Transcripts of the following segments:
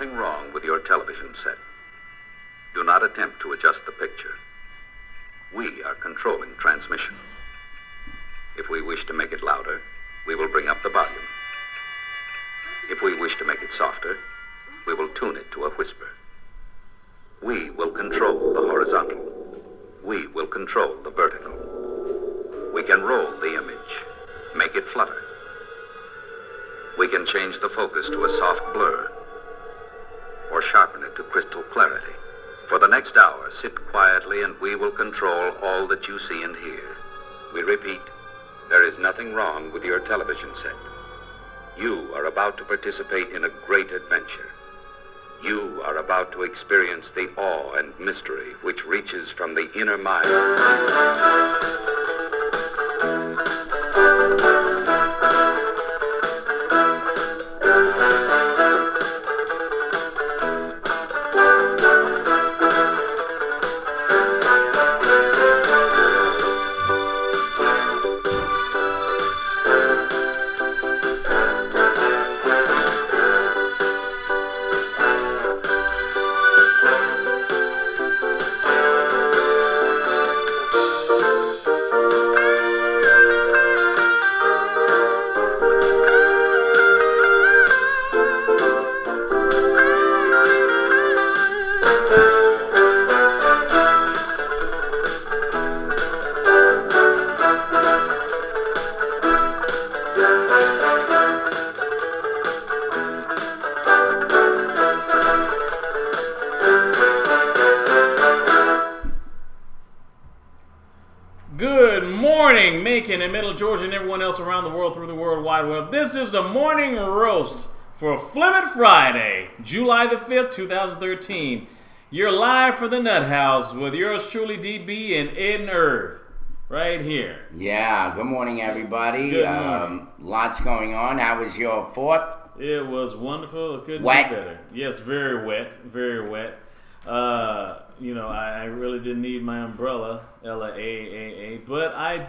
nothing wrong with your television set. Do not attempt to adjust the picture. We are controlling transmission. If we wish to make it louder, we will bring up the volume. If we wish to make it softer, we will tune it to a whisper. We will control the horizontal. We will control the vertical. We can roll the image, make it flutter. We can change the focus to a soft blur, or sharpen it to crystal clarity. For the next hour, sit quietly and we will control all that you see and hear. We repeat, there is nothing wrong with your television set. You are about to participate in a great adventure. You are about to experience the awe and mystery which reaches from the inner mind. In Middle Georgia and everyone else around the world through the World Wide Web. This is the morning roast for Flippin' Friday, July the 5th, 2013. You're live for the Nut House with yours truly, DB and Ed and Earth, right here. Yeah, good morning, everybody. Good morning. Lots going on. How was your 4th? It was wonderful. It couldn't Wet? be better. Yes, very wet, very wet. I really didn't need my umbrella, L-A-A-A, but I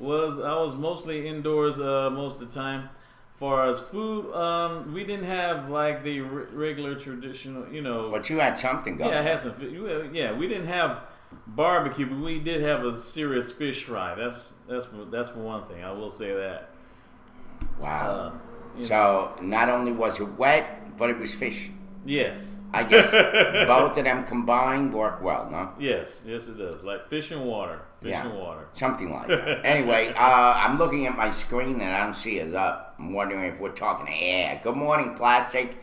was mostly indoors most of the time. As far as food, we didn't have like the regular traditional, But you had something going. Yeah, I had some food. Yeah, we didn't have barbecue, but we did have a serious fish fry. That's for one thing. I will say that. Wow. So not only was it wet, but it was fish. Yes. I guess both of them combined work well, no? Yes, it does. Like fish and water. Something like that. Anyway, I'm looking at my screen and I don't see us up. I'm wondering if we're talking to air. Good morning, Plastic.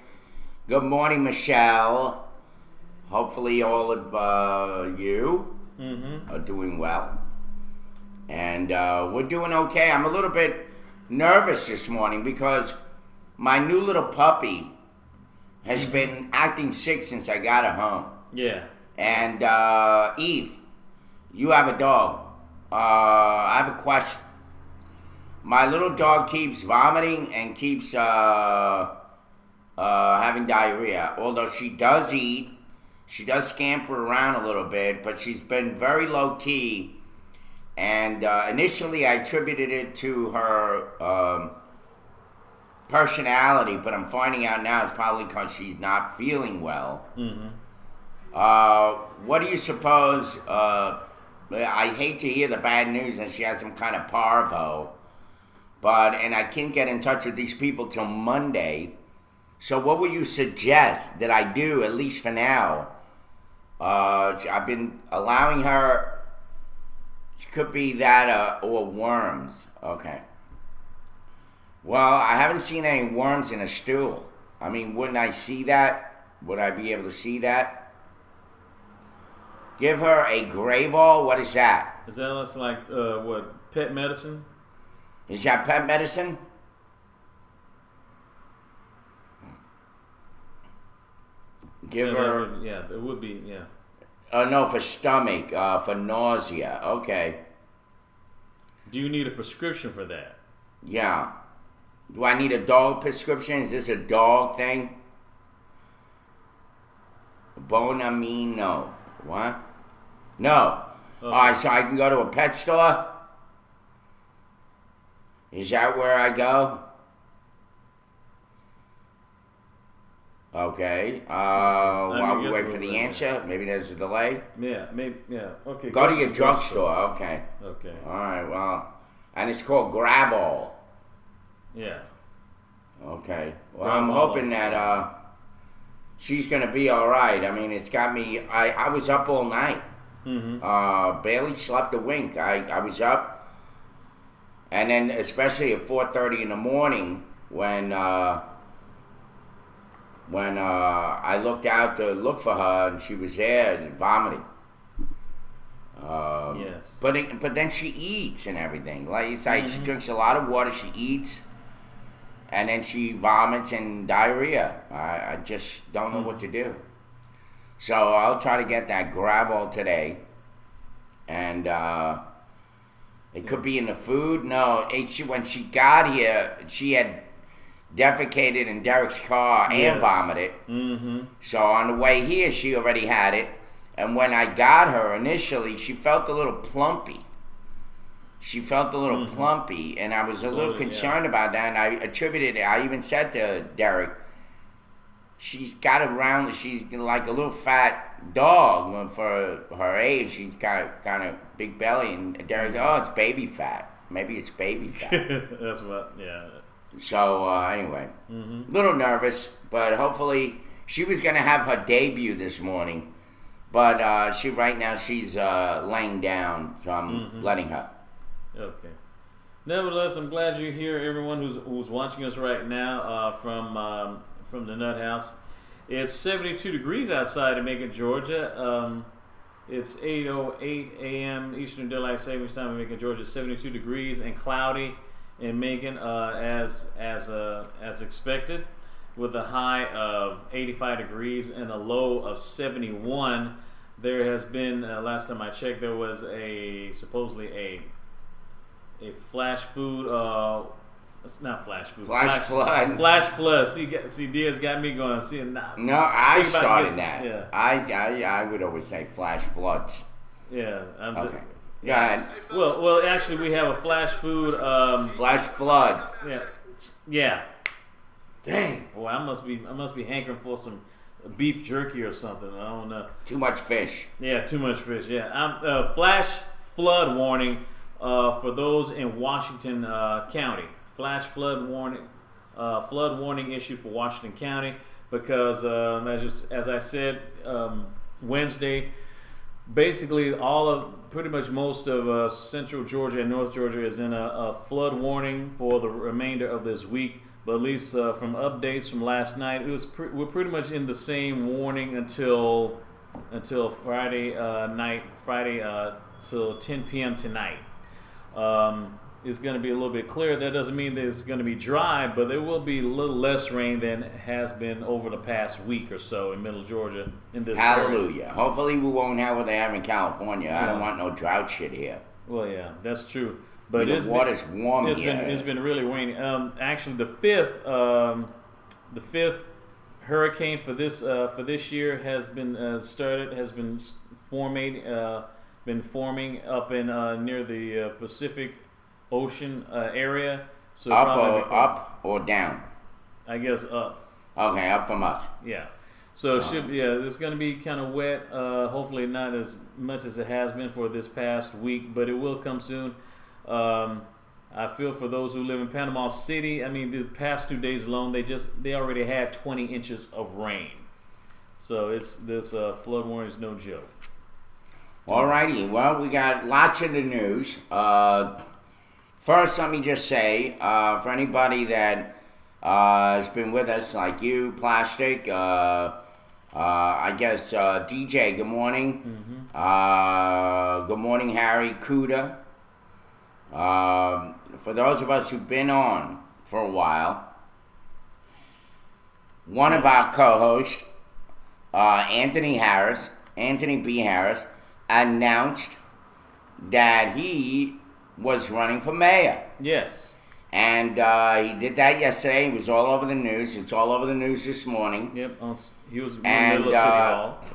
Good morning, Michelle. Hopefully all of you are doing well. And we're doing okay. I'm a little bit nervous this morning because my new little puppy has been acting sick since I got her home. Yeah. And Eve, you have a dog. I have a question. My little dog keeps vomiting and keeps having diarrhea. Although she does eat, she does scamper around a little bit, but she's been very low key. And initially I attributed it to her personality, but I'm finding out now it's probably because she's not feeling well. What do you suppose? I hate to hear the bad news that she has some kind of parvo, and I can't get in touch with these people till Monday. So what would you suggest that I do, at least for now? I've been allowing her, it could be that or worms. Okay. Well, I haven't seen any worms in a stool. I mean, wouldn't I see that? Would I be able to see that? Give her a Gravol. What is that? Is that less like pet medicine? Is that pet medicine? Give her. It would be. Yeah. No, for stomach, for nausea. Okay. Do you need a prescription for that? Yeah. Do I need a dog prescription? Is this a dog thing? Bonamine, no. What? No. Okay. Alright, so I can go to a pet store? Is that where I go? Okay. While we guess wait we'll for the wait. answer, maybe there's a delay. Yeah, maybe. Yeah. Okay. Go to your drugstore. Okay. Okay. All right. Well, and it's called Gravol. Yeah. Okay. Well, I'm Gravol. hoping that she's gonna be all right. I mean, it's got me. I was up all night. Mm-hmm. Barely slept a wink. I was up, and then especially at 4:30 in the morning when I looked out to look for her and she was there and vomiting. Yes. But then she eats and everything. Like it's like she drinks a lot of water. She eats, and then she vomits and diarrhea. I just don't know what to do. So I'll try to get that Gravol today, and it could be in the food. No, when she got here, she had defecated in Derek's car and Yes. vomited. Mm-hmm. So on the way here, she already had it. And when I got her initially, she felt a little plumpy. Plumpy, and I was a little concerned about that. And I attributed it. I even said to Derek, she's got around. She's like a little fat dog for her age. She's got kind of big belly, and Derek said, "Oh, it's baby fat. Maybe it's baby fat." That's what. Yeah. So anyway, a little nervous, but hopefully she was gonna have her debut this morning, but right now she's laying down, so I'm letting her. Okay. Nevertheless, I'm glad you're here, everyone who's watching us right now from the Nut House. It's 72 degrees outside in Macon, Georgia. It's 8:08 a.m. Eastern Daylight Savings Time in Macon, Georgia. 72 degrees and cloudy in Macon, as expected, with a high of 85 degrees and a low of 71. There has been, last time I checked, there was supposedly a flash food. It's not flash food. Flash flood. Flash flood. See, Diaz got me going. See, nah. No, I Think about started getting- that. yeah. I would always say flash floods. Yeah. Okay. Go ahead. Well, actually, we have a flash food. Flash flood. Yeah. Dang, boy, I must be hankering for some beef jerky or something. I don't know. Too much fish. Yeah, too much fish. Yeah, flash flood warning for those in Washington County. Flash flood warning issued for Washington County because, as I said, Wednesday, basically pretty much most of central Georgia and North Georgia is in a flood warning for the remainder of this week. But at least from updates from last night, we're pretty much in the same warning until Friday night, till 10 p.m. tonight. It's going to be a little bit clearer. That doesn't mean that it's going to be dry, but there will be a little less rain than has been over the past week or so in Middle Georgia in this area. Hallelujah. Hopefully we won't have what they have in California. I don't want no drought shit here. Well, yeah, that's true. But the water's warm it's here. It's been really rainy. Actually, the fifth hurricane for this year has been started. Has been forming up in near the Pacific Ocean area. So up or down? I guess up. Okay, up from us. Yeah. So it's going to be kind of wet. Hopefully not as much as it has been for this past week, but it will come soon. I feel for those who live in Panama City. I mean, the past 2 days alone, they already had 20 inches of rain. So this flood warning is no joke. Alrighty, well, we got lots of the news. First, let me just say, for anybody that has been with us, like you, Plastic, I guess DJ, good morning. Good morning, Harry, Kuda. For those of us who've been on for a while, one of our co-hosts, Anthony B. Harris, announced that he was running for mayor. Yes. And he did that yesterday. It was all over the news. It's all over the news this morning. Yep. He was in the middle of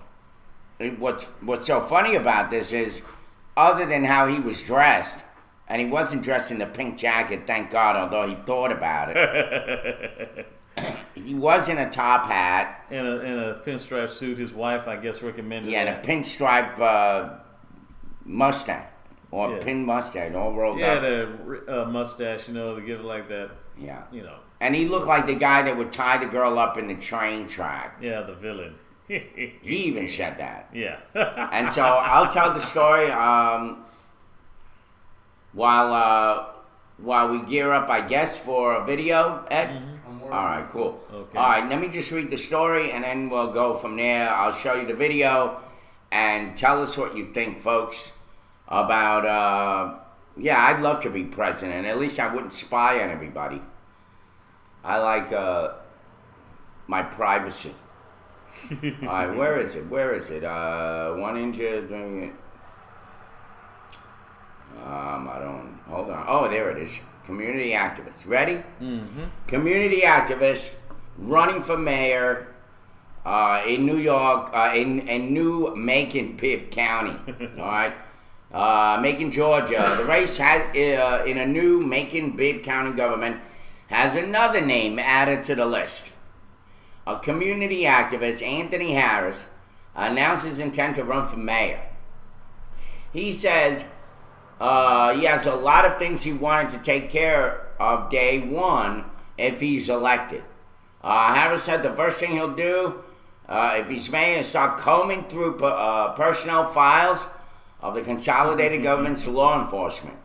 City Hall. What's so funny about this is, other than how he was dressed, and he wasn't dressed in the pink jacket, thank God, although he thought about it. he was in a top hat. In a pinstripe suit. His wife, I guess, recommended. Yeah, that. the pinstripe Mustang. Or Yeah. pin mustache, all rolled Yeah, up. the mustache, to give it like that. Yeah. And he looked like the guy that would tie the girl up in the train track. Yeah, the villain. He even said that. Yeah. And so I'll tell the story while we gear up, I guess, for a video, Ed? Mm-hmm. All right, cool. Okay. All right, let me just read the story, and then we'll go from there. I'll show you the video, and tell us what you think, folks, about, I'd love to be president. At least I wouldn't spy on everybody. I like my privacy. All right, where is it? 1 inch. I don't. Hold on. Oh, there it is. Community activist. Ready? Mm-hmm. Community activist running for mayor in New York, in New Macon, Bibb County. All right. Macon, Georgia. The race has in a new Macon, Bibb County government has another name added to the list. A community activist, Anthony Harris, announced his intent to run for mayor. He says he has a lot of things he wanted to take care of day one if he's elected. Harris said the first thing he'll do if he's mayor is start combing through personnel files of the consolidated government's law enforcement.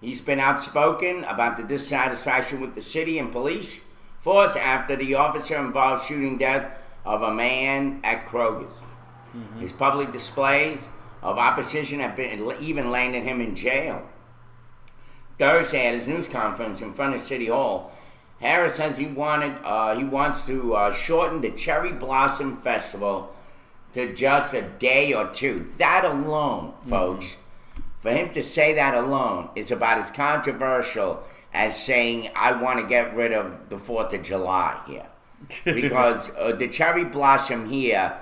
He's been outspoken about the dissatisfaction with the city and police force after the officer involved shooting death of a man at Kroger's. Mm-hmm. His public displays of opposition have been even landed him in jail. Thursday at his news conference in front of City Hall, Harris says he wants to shorten the Cherry Blossom Festival to just a day or two. That alone, folks, for him to say that alone is about as controversial as saying, I want to get rid of the 4th of July here. Because the cherry blossom here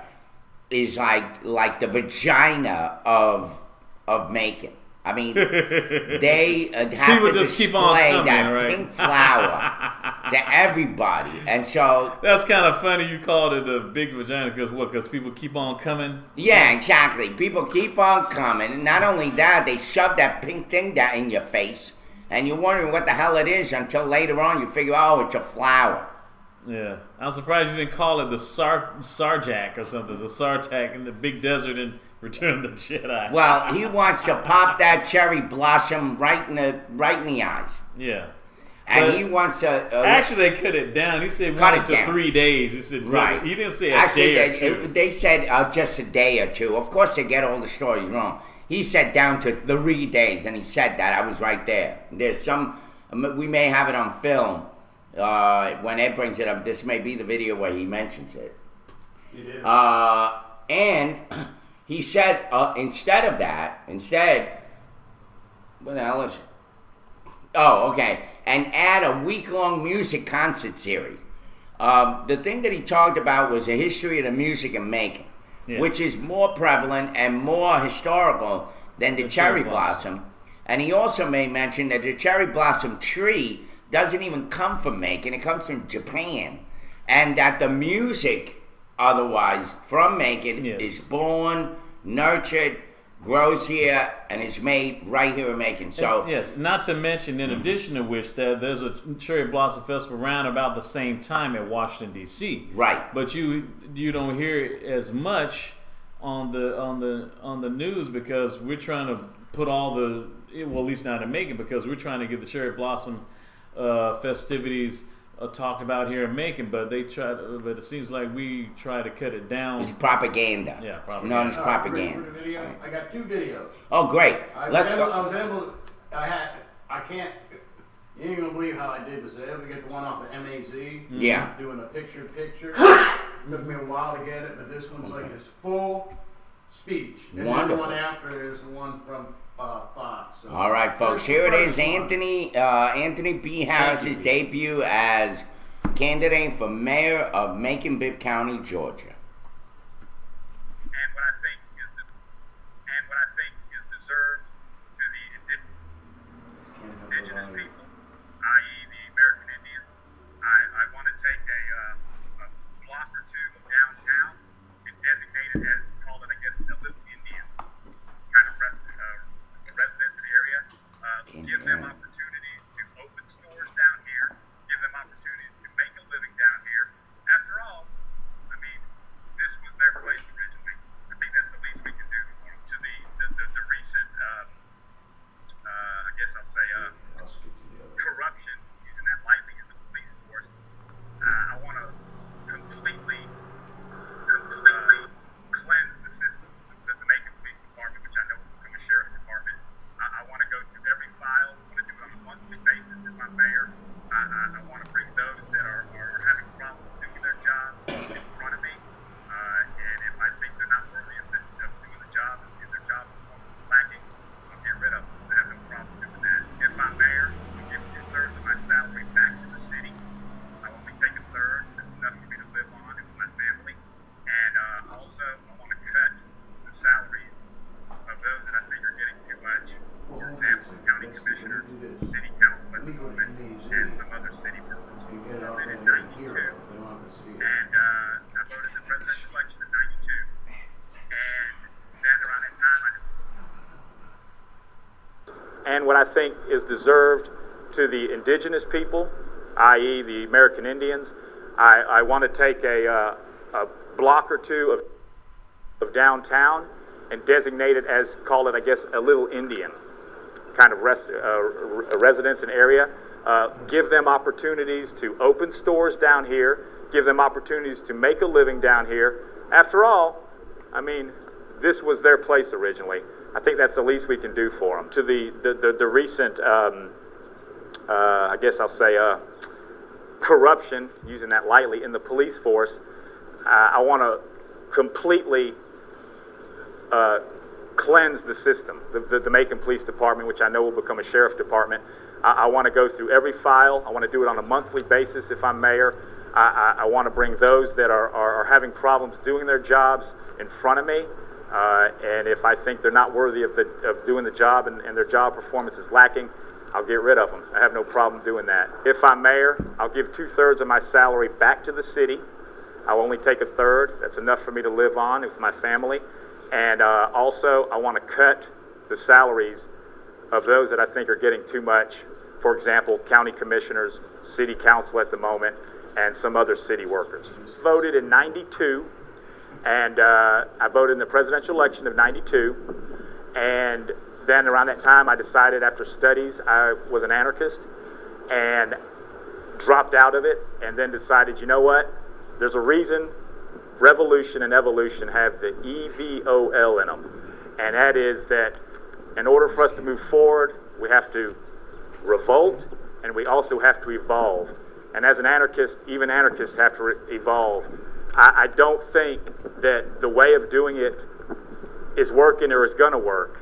is like the vagina of Macon. I mean, they have People to just display keep on coming, that right? pink flower to everybody. And so... That's kind of funny you called it a big vagina because what? Because people keep on coming? Yeah, exactly. People keep on coming. And not only that, they shove that pink thing down in your face. And you're wondering what the hell it is until later on you figure, oh, it's a flower. Yeah. I'm surprised you didn't call it the Sarjak or something. The Sartak in the big desert in Return of the Jedi. Well, he wants to pop that cherry blossom right in the eyes. Yeah. And But he wants to... actually, they cut it down. He said Cut 1 it to down. 3 days. He said Right. He didn't say a actually, day or two. they said just a day or two. Of course, they get all the stories wrong. He said down to 3 days, and he said that. I was right there. There's some... We may have it on film. When Ed brings it up, this may be the video where he mentions it. He did. And he said, instead of that, what the hell is it? Oh, okay. And add a week-long music concert series. The thing that he talked about was a history of the music in Macon, which is more prevalent and more historical than the cherry blossom. And he also made mention that the cherry blossom tree doesn't even come from Macon, it comes from Japan. And that the music, otherwise, from Macon is born, nurtured, grows here, and is made right here in Macon. So yes, not to mention, in addition to which, there's a Cherry Blossom Festival around about the same time at Washington D.C. Right. But you don't hear as much on the news because we're trying to put all the at least not in Macon because we're trying to get the Cherry Blossom festivities talked about here in Macon, but it seems like we try to cut it down. It's propaganda. Yeah, It's propaganda. known as All right, propaganda. ready for the video? I got 2 videos. Oh, great. Let's go. I can't, you ain't gonna believe how I did this. I was able to get the one off the MAZ. Yeah. Doing a picture. Took me a while to get it, but this one's like his full speech. And Wonderful. the one after is the one from Fox. So All right, folks. Here it is. Anthony B. Harris's debut as candidate for mayor of Macon, Bibb County, Georgia. And what I think is deserved to the indigenous people, i.e. the American Indians. I want to take a give them opportunities to open stores down here, give them opportunities to make a living down here. After all, I mean, this was their place originally. I think that's the least we can do for them. To the recent, I guess I'll say, corruption, using that lightly in the police force, I want to completely cleanse the system, the Macon Police Department, which I know will become a sheriff's department. I want to go through every file. I want to do it on a monthly basis if I'm mayor. I want to bring those that are having problems doing their jobs in front of me. And if I think they're not worthy of doing the job, if their job is lacking, I'll get rid of them. I have no problem doing that. If I'm mayor, I'll give 2/3 of my salary back to the city. I'll only take 1/3. That's enough for me to live on and for my family. And also, I want to cut the salaries of those that I think are getting too much. For example, county commissioners, city council at the moment, and some other city workers. I've been in 92, and I voted in the presidential election in 92. And then around that time, I just and what I think is deserved to the indigenous people, i.e. the American Indians. I want to take a block or two of downtown and designate it as, call it, I guess, a little Indian kind of residence and area. Give them opportunities to open stores down here, give them opportunities to make a living down here. After all, I mean, this was their place originally. I think that's the least we can do for them. To the recent, I guess I'll say, corruption, using that lightly, in the police force, I want to completely cleanse the system. The Macon Police Department, which I know will become a sheriff department. I want to go through every file. I want to do it on a monthly basis if I'm mayor. I want to bring those that are having problems doing their jobs in front of me. And if I think they're not worthy of doing the job and their job performance is lacking, I'll get rid of them. I have no problem doing that. If I'm mayor, I'll give 2/3 of my salary back to the city. I'll only take 1/3. That's enough for me to live on with my family. And also, I want to cut the salaries of those that I think are getting too much. For example, county commissioners, city council at the moment, and some other city workers. Voted in 92, and I voted in the presidential election of 92. And then around that time, I decided after studies, I was an anarchist and dropped out of it, and then decided, you know what? There's a reason revolution and evolution have the EVOL in them. And that is that in order for us to move forward, we have to revolt, and we also have to evolve. And as an anarchist, even anarchists have to evolve. I don't think that the way of doing it is working or is going to work,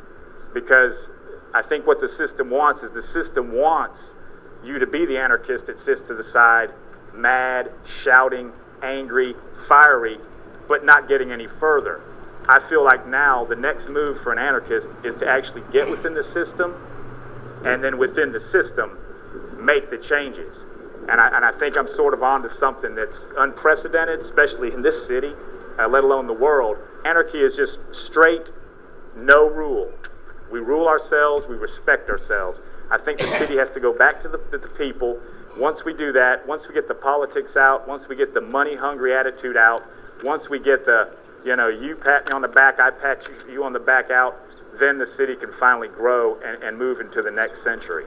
because I think what the system wants is the system wants you to be the anarchist that sits to the side, mad, shouting, angry, fiery, but not getting any further. I feel like now the next move for an anarchist is to actually get within the system, and then within the system make the changes. And I think I'm sort of onto something that's unprecedented, especially in this city, let alone the world. Anarchy is just straight, no rule. We rule ourselves, we respect ourselves. I think the city has to go back to the people. Once we do that, once we get the politics out, once we get the money-hungry attitude out, once we get the, you pat me on the back, I pat you on the back out, then the city can finally grow and move into the next century.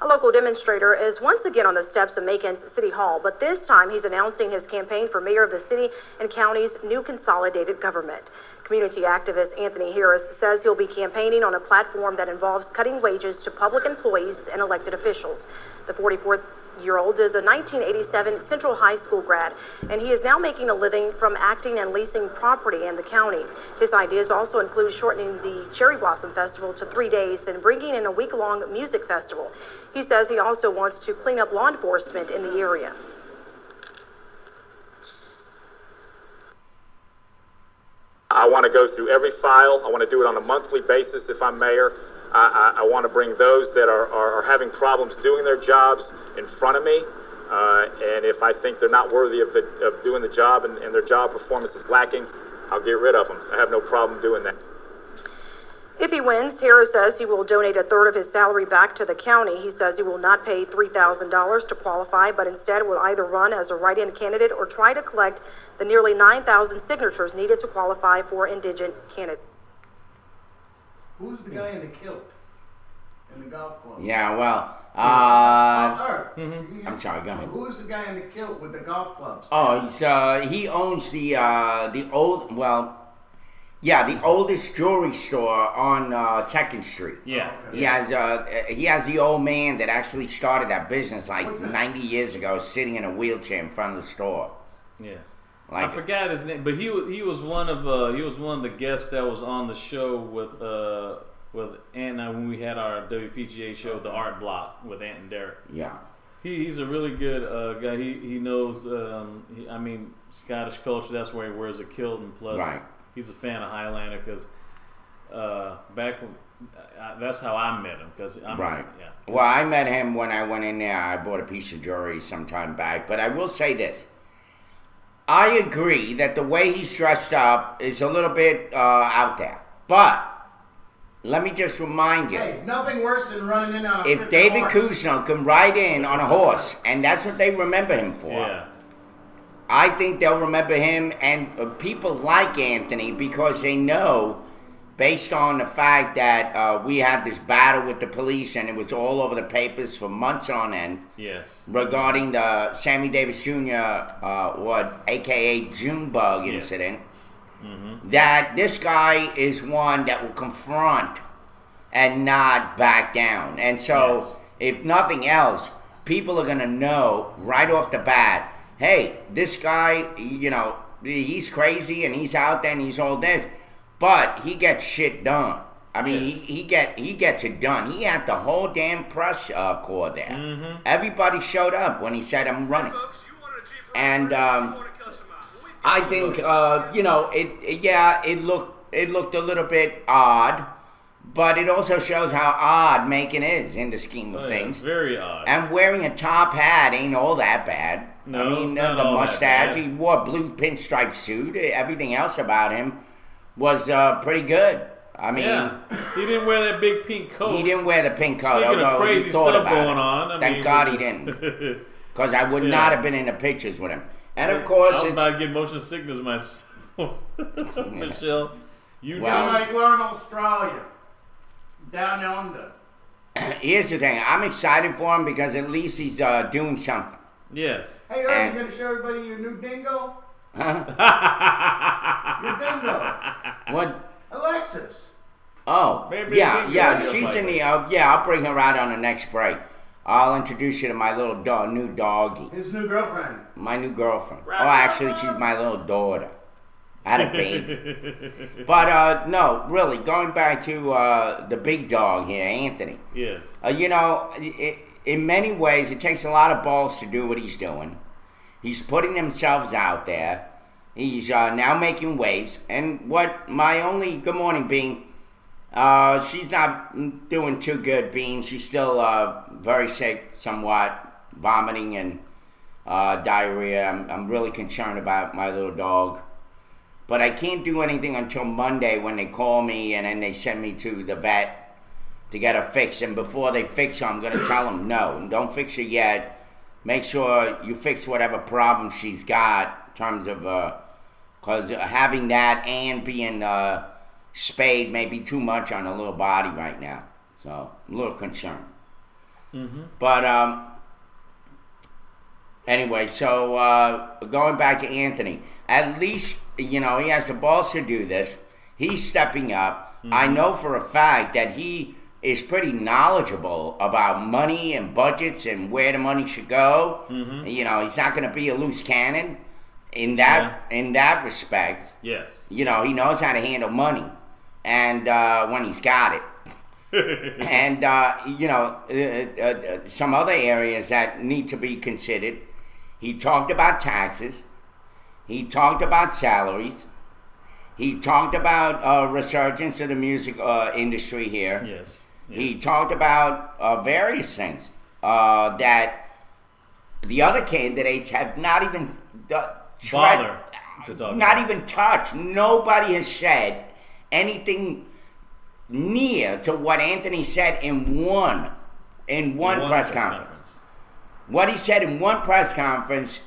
A local demonstrator is once again on the steps of Macon's City Hall, but this time he's announcing his campaign for mayor of the city and county's new consolidated government. Community activist Anthony Harris says he'll be campaigning on a platform that involves cutting wages to public employees and elected officials. The 44-year-old is a 1987 Central High School grad, and he is now making a living from acting and leasing property in the county. His ideas also include shortening the Cherry Blossom Festival to 3 days and bringing in a week-long music festival. He says he also wants to clean up law enforcement in the area. I want to go through every file. I want to do it on a monthly basis if I'm mayor. I want to bring those that are having problems doing their jobs in front of me. And if I think they're not worthy of doing the job and their job performance is lacking, I'll get rid of them. I have no problem doing that. If he wins, Harris says he will donate a third of his salary back to the county. He says he will not pay $3,000 to qualify, but instead will either run as a write-in candidate or try to collect the nearly 9,000 signatures needed to qualify for indigent candidate. Who's the guy in the kilt in the golf club? Yeah, well, I'm sorry, go ahead. Who's the guy in the kilt with the golf clubs? Oh, he owns the oldest jewelry store on 2nd Street. Yeah. He has the old man that actually started that business like What's that? 90 years ago, sitting in a wheelchair in front of the store. Yeah. Like, I forgot his name, but he was one of the guests that was on the show with Ant and I when we had our WPGA show, The Art Block, with Ant and Derek. yeah. He's a really good guy. He knows Scottish culture. That's where he wears a kilt, and plus Right. he's a fan of Highlander because back when, that's how I met him. Right. Yeah. Well, I met him when I went in there. I bought a piece of jewelry some time back. But I will say this. I agree that the way he's dressed up is a little bit out there. But let me just remind you. Hey, nothing worse than running in on a If freaking David horse. Kuzno can ride in on a horse, and that's what they remember him for, Yeah. I think they'll remember him and people like Anthony because they know, based on the fact that we had this battle with the police and it was all over the papers for months on end Yes. regarding the Sammy Davis Jr., aka Junebug Yes. incident, that this guy is one that will confront and not back down. And so, if nothing else, people are going to know right off the bat, hey, this guy, he's crazy and he's out there and he's all this, but he gets shit done. I mean, Yes. he gets it done. He had the whole damn press corps there. Everybody showed up when he said, I'm running. And I think, it looked a little bit odd, but it also shows how odd Macon is in the scheme of Oh, yeah, things. very odd. And wearing a top hat ain't all that bad. No, I mean, it's the not all that mustache, bad. he wore a blue pinstripe suit. Everything else about him was pretty good. I mean, Yeah. He didn't wear that big pink coat. he didn't wear the pink coat, Speaking of although crazy he thought stuff about going it. on, Thank God he didn't, because I would Yeah. not have been in the pictures with him. And of course, I was it's about to get motion sickness myself. Michelle, you Well- too. Like we're in Australia, down yonder. here's the thing. I'm excited for him because at least he's doing something. Yes. Hey, are And- you gonna show everybody your new dingo? Huh? Your dingo, What? Alexis. Oh, Maybe yeah, a big yeah. girl, She's yeah, in the. I'll bring her out on the next break. I'll introduce you to my little new doggy, His new girlfriend. my new girlfriend. Oh, actually, she's my little daughter. I had a baby. But no, really, going back to the big dog here, Anthony. Yes. In many ways, it takes a lot of balls to do what he's doing. He's putting himself out there. He's now making waves. And what my only good morning, Bean. She's not doing too good, Bean. She's still very sick, somewhat, vomiting and diarrhea. I'm really concerned about my little dog. But I can't do anything until Monday when they call me and then they send me to the vet to get her fixed. And before they fix her, I'm going to tell them, no, don't fix her yet. Make sure you fix whatever problem she's got in terms of, because having that and being spayed may be too much on a little body right now. So I'm a little concerned. But anyway, so going back to Anthony, at least, he has the balls to do this. He's stepping up. I know for a fact that he is pretty knowledgeable about money and budgets and where the money should go. He's not going to be a loose cannon in that respect. Yes. He knows how to handle money, and when he's got it. And some other areas that need to be considered. He talked about taxes. He talked about salaries. He talked about resurgence of the music industry here. Yes. He talked about various things that the other candidates have not even Bother to talk not about. even touched. Nobody has said anything near to what Anthony said in one press conference. What he said in one press conference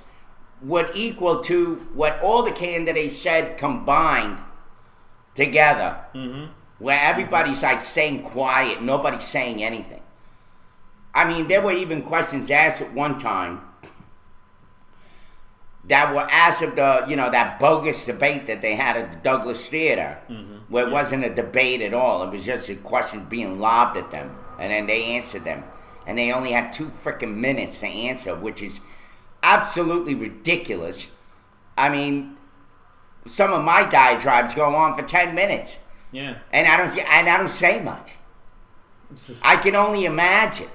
would equal to what all the candidates said combined together, where everybody's like staying quiet, nobody's saying anything. I mean, there were even questions asked at one time that were asked of that bogus debate that they had at the Douglas Theater, where it wasn't a debate at all. It was just a question being lobbed at them, and then they answered them. And they only had 2 freaking minutes to answer, which is absolutely ridiculous. I mean, some of my diatribes go on for 10 minutes. Yeah. And I don't say much. I can only imagine.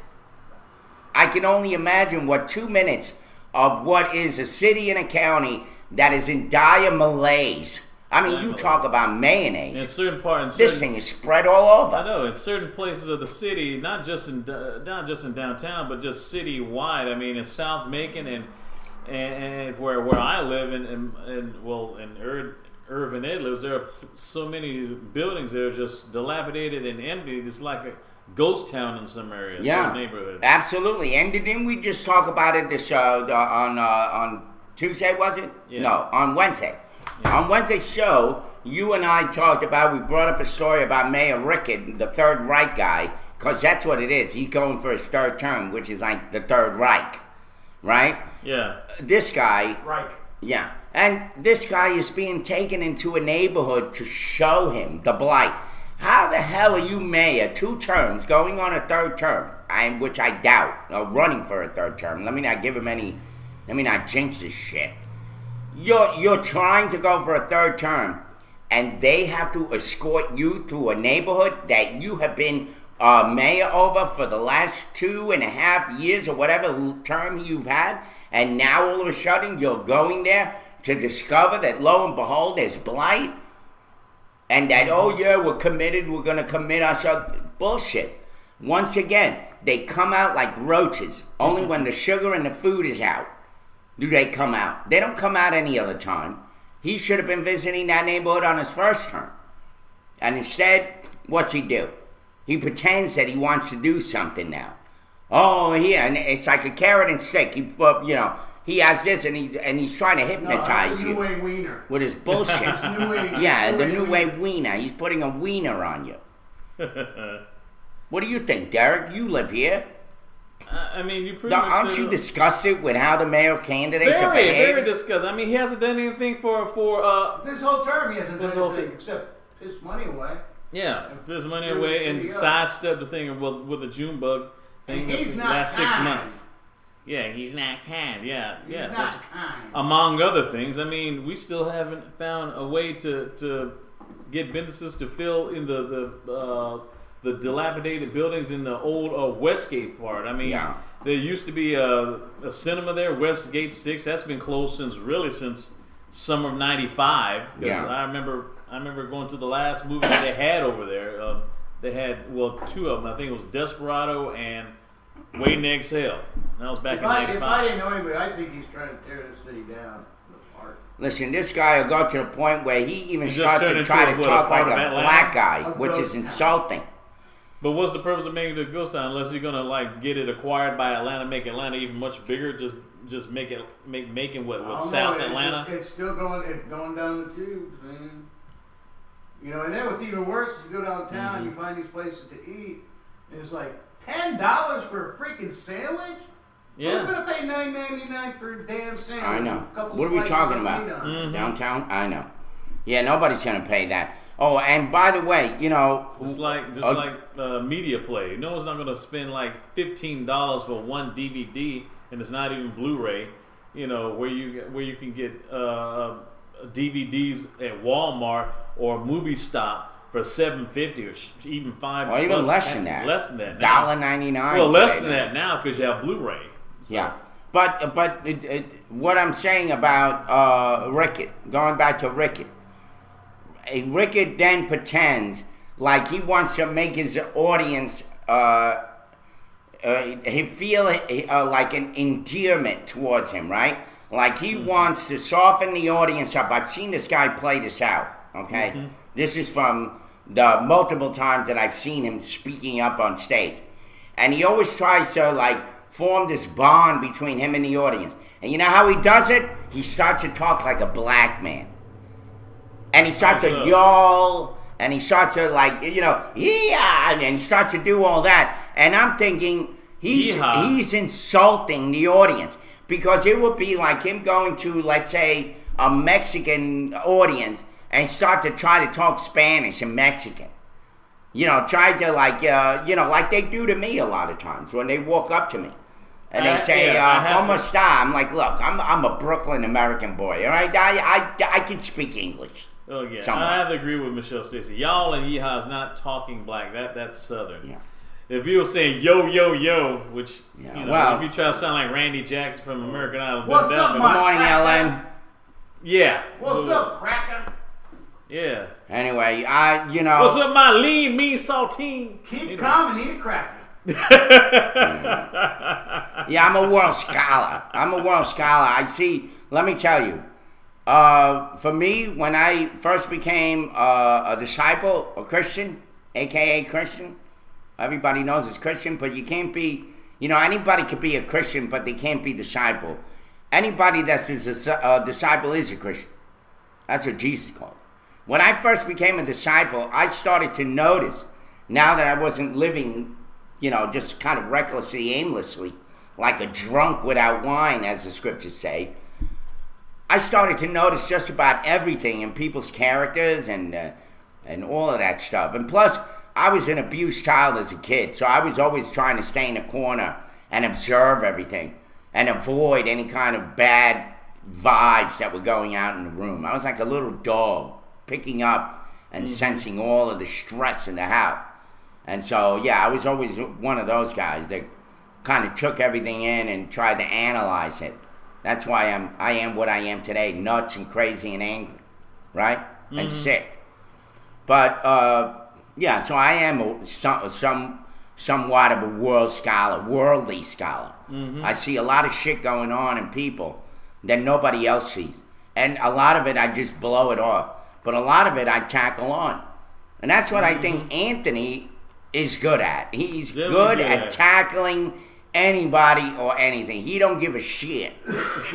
I can only imagine what 2 minutes of what is a city and a county that is in dire malaise. I mean, you talk about mayonnaise. In certain parts, This thing is spread all over. I know in certain places of the city, not just in downtown, but just citywide. I mean, in South Macon and where I live, in Irvin Ed lives, there are so many buildings that are just dilapidated and empty. It's like a ghost town in some areas, some neighborhoods. Absolutely. And didn't we just talk about it on Tuesday? Was it? Yeah. No, on Wednesday. Yeah. On Wednesday's show, you and I talked about. We brought up a story about Mayor Rickett, the Third Reich guy, because that's what it is. He's going for his 3rd term, which is like the Third Reich, right? Yeah. This guy. Reich. Yeah. And this guy is being taken into a neighborhood to show him the blight. How the hell are you mayor, 2 terms, going on a 3rd term, which I doubt, running for a 3rd term? Let me not jinx this shit. You're trying to go for a 3rd term, and they have to escort you through a neighborhood that you have been mayor over for the last 2.5 years or whatever term you've had, and now all of a sudden you're going there to discover that lo and behold there's blight, and that we're committed, we're going to commit ourselves. Bullshit. Once again, they come out like roaches. Only when the sugar and the food is out do they come out. They don't come out any other time. He should have been visiting that neighborhood on his 1st term. And instead, what's he do? He pretends that he wants to do something now. Oh, yeah, and it's like a carrot and stick. He has this, and he's trying to hypnotize New you Way Wiener. with his bullshit. The New Way Wiener. He's putting a wiener on you. What do you think, Derek? You live here. I mean, you pretty much Aren't you disgusted with how the mayor candidates are behaving? Very disgusted. I mean, he hasn't done anything for This whole term he hasn't This done whole anything term. except piss money away. yeah, piss money Really away and shitty up. sidestep the thing with the June bug thing. He's the not last 6 kind. months. Yeah, he's not kind. Yeah, He's yeah. not kind. Among other things, I mean, we still haven't found a way to get businesses to fill in the dilapidated buildings in the old Westgate part. I mean, there used to be a cinema there, Westgate 6. That's been closed since summer of '95. Yeah. I remember going to the last movie that they had over there. They had 2 of them. I think it was Desperado and Waiting to Exhale. That was back in If I '95. didn't know anybody, I think he's trying to tear this city down apart. Listen, this guy will go to the point where he even He just starts turned to into try a to talk part like of a Atlanta? black guy, A which ghost is town. insulting. But what's the purpose of making it a ghost town unless you're gonna get it acquired by Atlanta, make Atlanta even much bigger? Just making I don't South know, Atlanta? It's still going down the tubes, man. And then what's even worse is you go downtown, you find these places to eat, and it's like $10 for a freaking sandwich. Yeah. Who's gonna pay $9.99 for a damn sandwich? I know. with a couple What are we slices talking of about? meat on it? Downtown? I know. Yeah, nobody's going to pay that. Oh, and by the way, Just like media play. No one's not gonna spend like $15 for one DVD, and it's not even Blu-ray. Where you can get DVDs at Walmart or Movie Stop for $7.50 or even $5. or even less than that. Less than that. now. $1.99. Well, less today, than man. that now because you have Blu-ray. So, Yeah. But what I'm saying about Rickett, going back to Rickett, Rickett then pretends like he wants to make his audience he feel like an endearment towards him, right? Like he wants to soften the audience up. I've seen this guy play this out, okay? This is from the multiple times that I've seen him speaking up on stage. And he always tries to like form this bond between him and the audience. And you know how he does it? He starts to talk like a black man. And he starts to yell, and he starts to like, yeah, and he starts to do all that. And I'm thinking, he's insulting the audience. Because it would be like him going to, let's say, a Mexican audience and start to try to talk Spanish and Mexican. Try to like, like they do to me a lot of times when they walk up to me. And they say, ¿Cómo está? I'm like, look, I'm a Brooklyn American boy, all right? I can speak English. Oh, yeah. Somewhat. I have to agree with Michelle Stacy. Y'all and Yeehaw is not talking black. That's Southern. Yeah. If you were saying yo, yo, yo, which, well, if you try to sound like Randy Jackson from American Idol. What's up, Good morning, Ellen. Yeah. What's up, cracker? Yeah. Anyway, What's up, my lean, mean saltine? Keep calm and eat a cracker. Yeah, I'm a world scholar. I see, let me tell you, for me, when I first became a disciple, a Christian, a.k.a. Christian, everybody knows it's Christian, but you can't be, anybody could be a Christian, but they can't be disciple. Anybody that's a disciple is a Christian. That's what Jesus called it. When I first became a disciple, I started to notice, now that I wasn't living, just kind of recklessly, aimlessly, like a drunk without wine, as the scriptures say, I started to notice just about everything in people's characters and all of that stuff. And plus, I was an abused child as a kid, so I was always trying to stay in a corner and observe everything and avoid any kind of bad vibes that were going out in the room. I was like a little dog, picking up and sensing all of the stress in the house. And so, yeah, I was always one of those guys that kind of took everything in and tried to analyze it. That's why I am what I am today, nuts and crazy and angry, right? And sick. But, yeah, so I am somewhat of a worldly scholar. I see a lot of shit going on in people that nobody else sees. And a lot of it, I just blow it off. But a lot of it, I tackle on. And that's what I think Anthony is good at. He's good at tackling anybody or anything. He don't give a shit.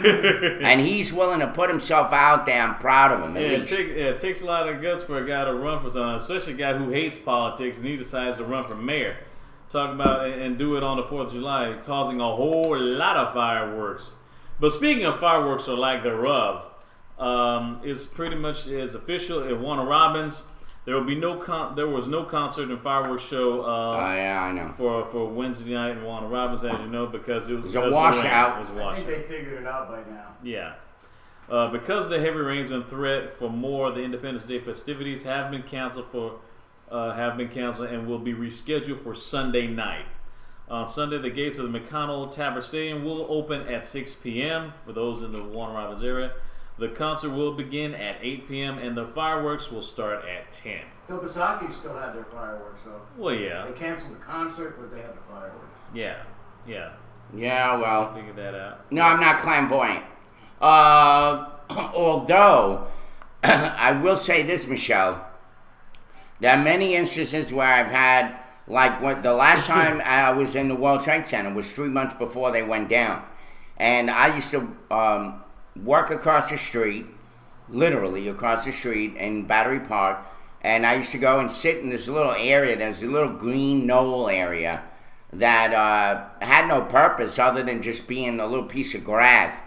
And he's willing to put himself out there. I'm proud of him. It takes a lot of guts for a guy to run for something, especially a guy who hates politics and he decides to run for mayor. Talk about it and do it on the 4th of July, causing a whole lot of fireworks. But speaking of fireworks or lack thereof, it's pretty much is official at Warner Robins. There was no concert and fireworks show. Yeah, I know. For Wednesday night in Warner Robins, as you know, because it was a washout. It was a washout. I think they figured it out by now. Yeah. Because of the heavy rains and threat for more of the Independence Day festivities have been canceled and will be rescheduled for Sunday night. On Sunday, the gates of the McConnell Tabor Stadium will open at 6 p.m. for those in the Warner Robins area. The concert will begin at 8 p.m. and the fireworks will start at 10. Tobasaki still had their fireworks, though. Well, yeah. They canceled the concert, but they had the fireworks. Yeah. Yeah, well. Figure that out. No, I'm not clairvoyant. Although, I will say this, Michelle. There are many instances where I've had, like the last time I was in the World Trade Center was 3 months before they went down. And I used to work across the street, literally across the street in Battery Park. And I used to go and sit in this little area. There's a little green knoll area that had no purpose other than just being a little piece of grass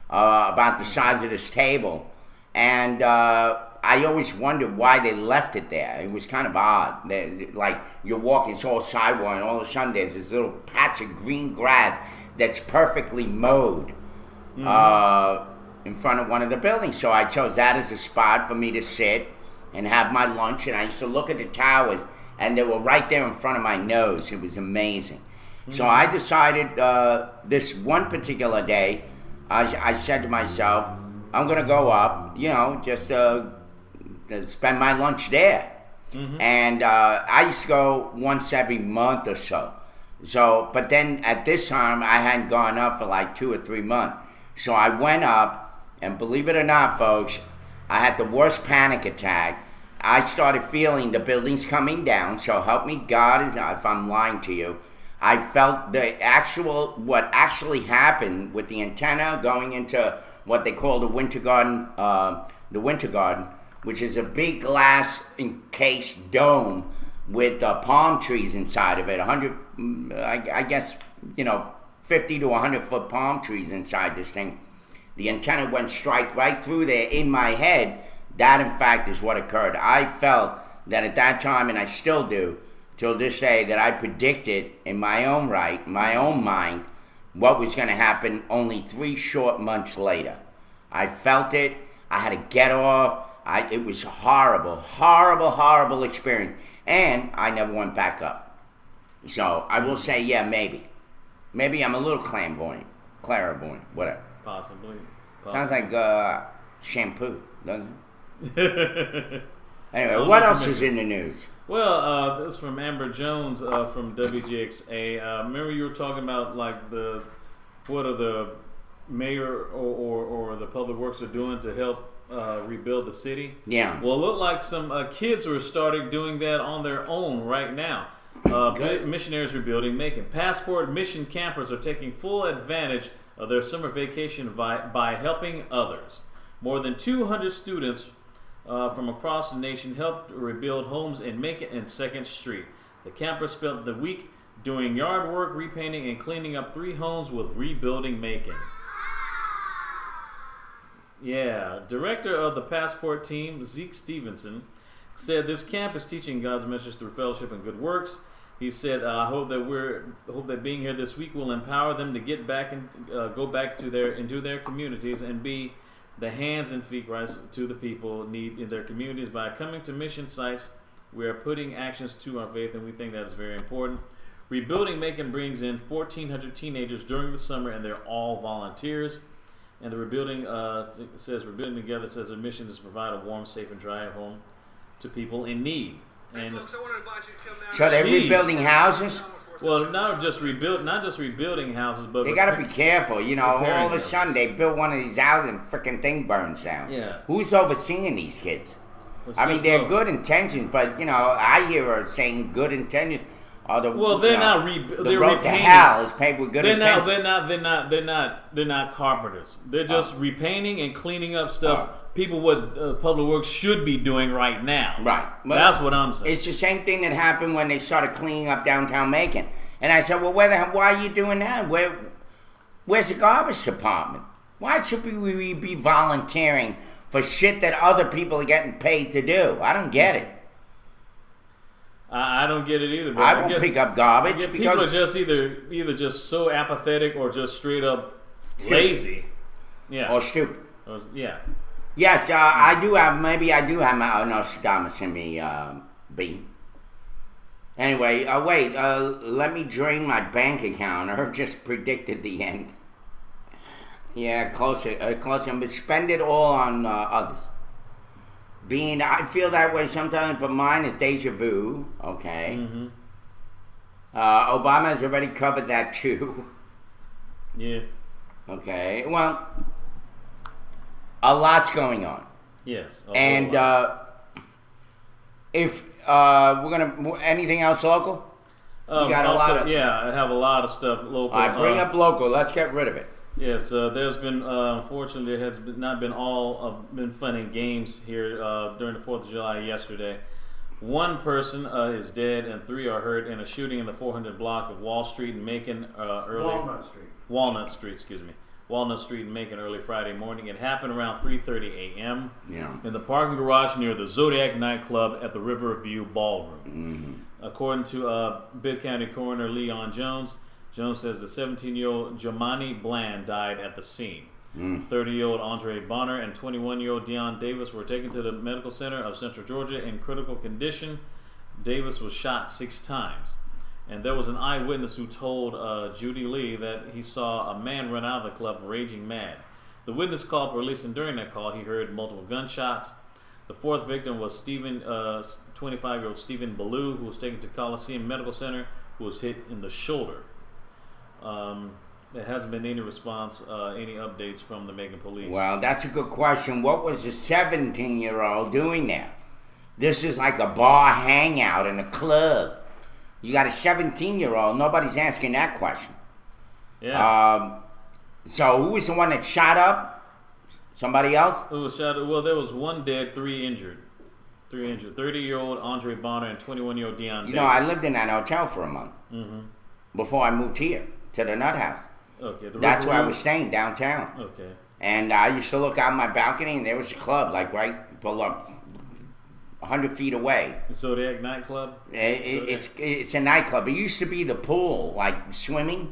about the size of this table. And I always wondered why they left it there. It was kind of odd. Like you're walking this whole sidewalk and all of a sudden there's this little patch of green grass that's perfectly mowed in front of one of the buildings. So I chose that as a spot for me to sit and have my lunch. And I used to look at the towers and they were right there in front of my nose. It was amazing. So I decided this one particular day, I said to myself, I'm going to go up, just spend my lunch there. And I used to go once every month or so. So, but then at this time, I hadn't gone up for like 2 or 3 months. So I went up, and believe it or not, folks, I had the worst panic attack. I started feeling the buildings coming down. So help me God, if I'm lying to you. I felt what actually happened with the antenna going into what they call the Winter Garden, which is a big glass encased dome with palm trees inside of it. 50 to 100 foot palm trees inside this thing. The antenna went straight right through there in my head. That, in fact, is what occurred. I felt that at that time, and I still do, till this day, that I predicted in my own right, my own mind, what was going to happen only 3 short months later. I felt it. I had to get off. It was a horrible, horrible, horrible experience. And I never went back up. So I will say, yeah, maybe. Maybe I'm a little clairvoyant, whatever. Possibly. Sounds like shampoo, doesn't it? Anyway, what else is in the news? Well, this is from Amber Jones from WGXA. Remember you were talking about like what are the mayor or the public works are doing to help rebuild the city? Yeah. Well, it looked like some kids were starting doing that on their own right now. Missionaries Rebuilding Macon. Passport mission campers are taking full advantage of their summer vacation by helping others. More than 200 students from across the nation helped rebuild homes in Macon and 2nd Street. The campers spent the week doing yard work, repainting, and cleaning up 3 homes with Rebuilding Macon. Yeah, director of the Passport team, Zeke Stevenson, said this camp is teaching God's message through fellowship and good works. He said, "I hope that being here this week will empower them to get back and go back into their communities and be the hands and feet right to the people need in their communities. By coming to mission sites, we are putting actions to our faith, and we think that's very important." Rebuilding Macon brings in 1,400 teenagers during the summer, and they're all volunteers. And the Rebuilding Together says their mission is to provide a warm, safe, and dry home to people in need. And so they're rebuilding houses? Well, not just rebuilding houses, but they got to be careful. All of a sudden they build one of these houses and freaking thing burns down. Yeah. Who's overseeing these kids? They're good intentions, but I hear her saying good intentions. They're not rebuilding. The road to hell is paved with good intentions. They're not carpenters. They're just repainting and cleaning up stuff. People, what Public Works should be doing right now. Right. Well, that's what I'm saying. It's the same thing that happened when they started cleaning up downtown Macon. And I said, well, why are you doing that? Where's the garbage department? Why should we be volunteering for shit that other people are getting paid to do? I don't get it. I don't get it either. But I won't pick up garbage because people are just either just so apathetic or just straight up lazy. Yeah. Or stupid. Yeah. Yes, I do have my Nostradamus in me, B. Anyway, wait, let me drain my bank account. I've just predicted the end. Yeah, closer, but spend it all on others. I feel that way sometimes, but mine is deja vu, okay? Mm-hmm. Obama's already covered that too. Yeah. Okay, well, a lot's going on. Yes. And if we're gonna anything else local, we got a lot of. Yeah, I have a lot of stuff local. All right, bring up local. Let's get rid of it. Yes, there's been unfortunately there has not been fun and games here during the 4th of July yesterday. 1 person is dead and 3 are hurt in a shooting in the 400 block of Walnut Street in Macon Walnut Street in Macon early Friday morning. It happened around 3:30 a.m. In the parking garage near the Zodiac nightclub at the Riverview Ballroom. Mm-hmm. According to Bibb County Coroner Leon Jones says the 17-year-old Jomani Bland died at the scene. 30-year-old Andre Bonner and 21-year-old Deion Davis were taken to the Medical Center of Central Georgia in critical condition. Davis was shot 6 times. And there was an eyewitness who told Judy Lee that he saw a man run out of the club raging mad. The witness called police, and during that call he heard multiple gunshots. The fourth victim was 25-year-old Stephen Ballou, who was taken to Coliseum Medical Center, who was hit in the shoulder. There hasn't been any response, any updates from the Macon police. Well, that's a good question. What was the 17-year-old doing there? This is like a bar hangout in a club. You got a 17-year-old. Nobody's asking that question. Yeah. So who was the one that shot up? Somebody else? Who was shot? Well, there was one dead, 3 injured. 30-year-old Andre Bonner and 21-year-old Deion You know, I lived in that hotel for a month before I moved here to the Nut House. Okay. That's where I was staying, downtown. Okay. And I used to look out my balcony, and there was a club, like right 100 feet away. The Zodiac nightclub? It's a nightclub. It used to be the pool, like swimming.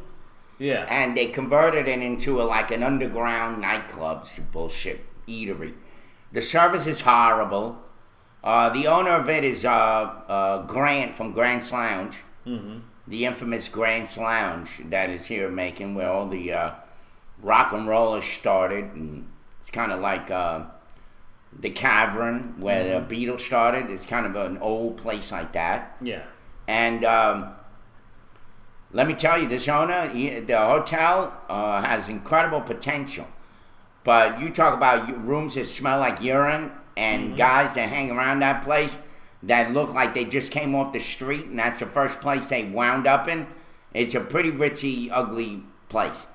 Yeah. And they converted it into an underground nightclub. It's bullshit eatery. The service is horrible. The owner of it is Grant from Grant's Lounge. Mm-hmm. The infamous Grant's Lounge that is here in Macon, where all the rock and rollers started. And it's kind of like the Cavern, where the Beatles started. It's kind of an old place like that. Yeah. And let me tell you, this owner, the hotel has incredible potential. But you talk about rooms that smell like urine and guys that hang around that place that look like they just came off the street and that's the first place they wound up in. It's a pretty ritzy, ugly place.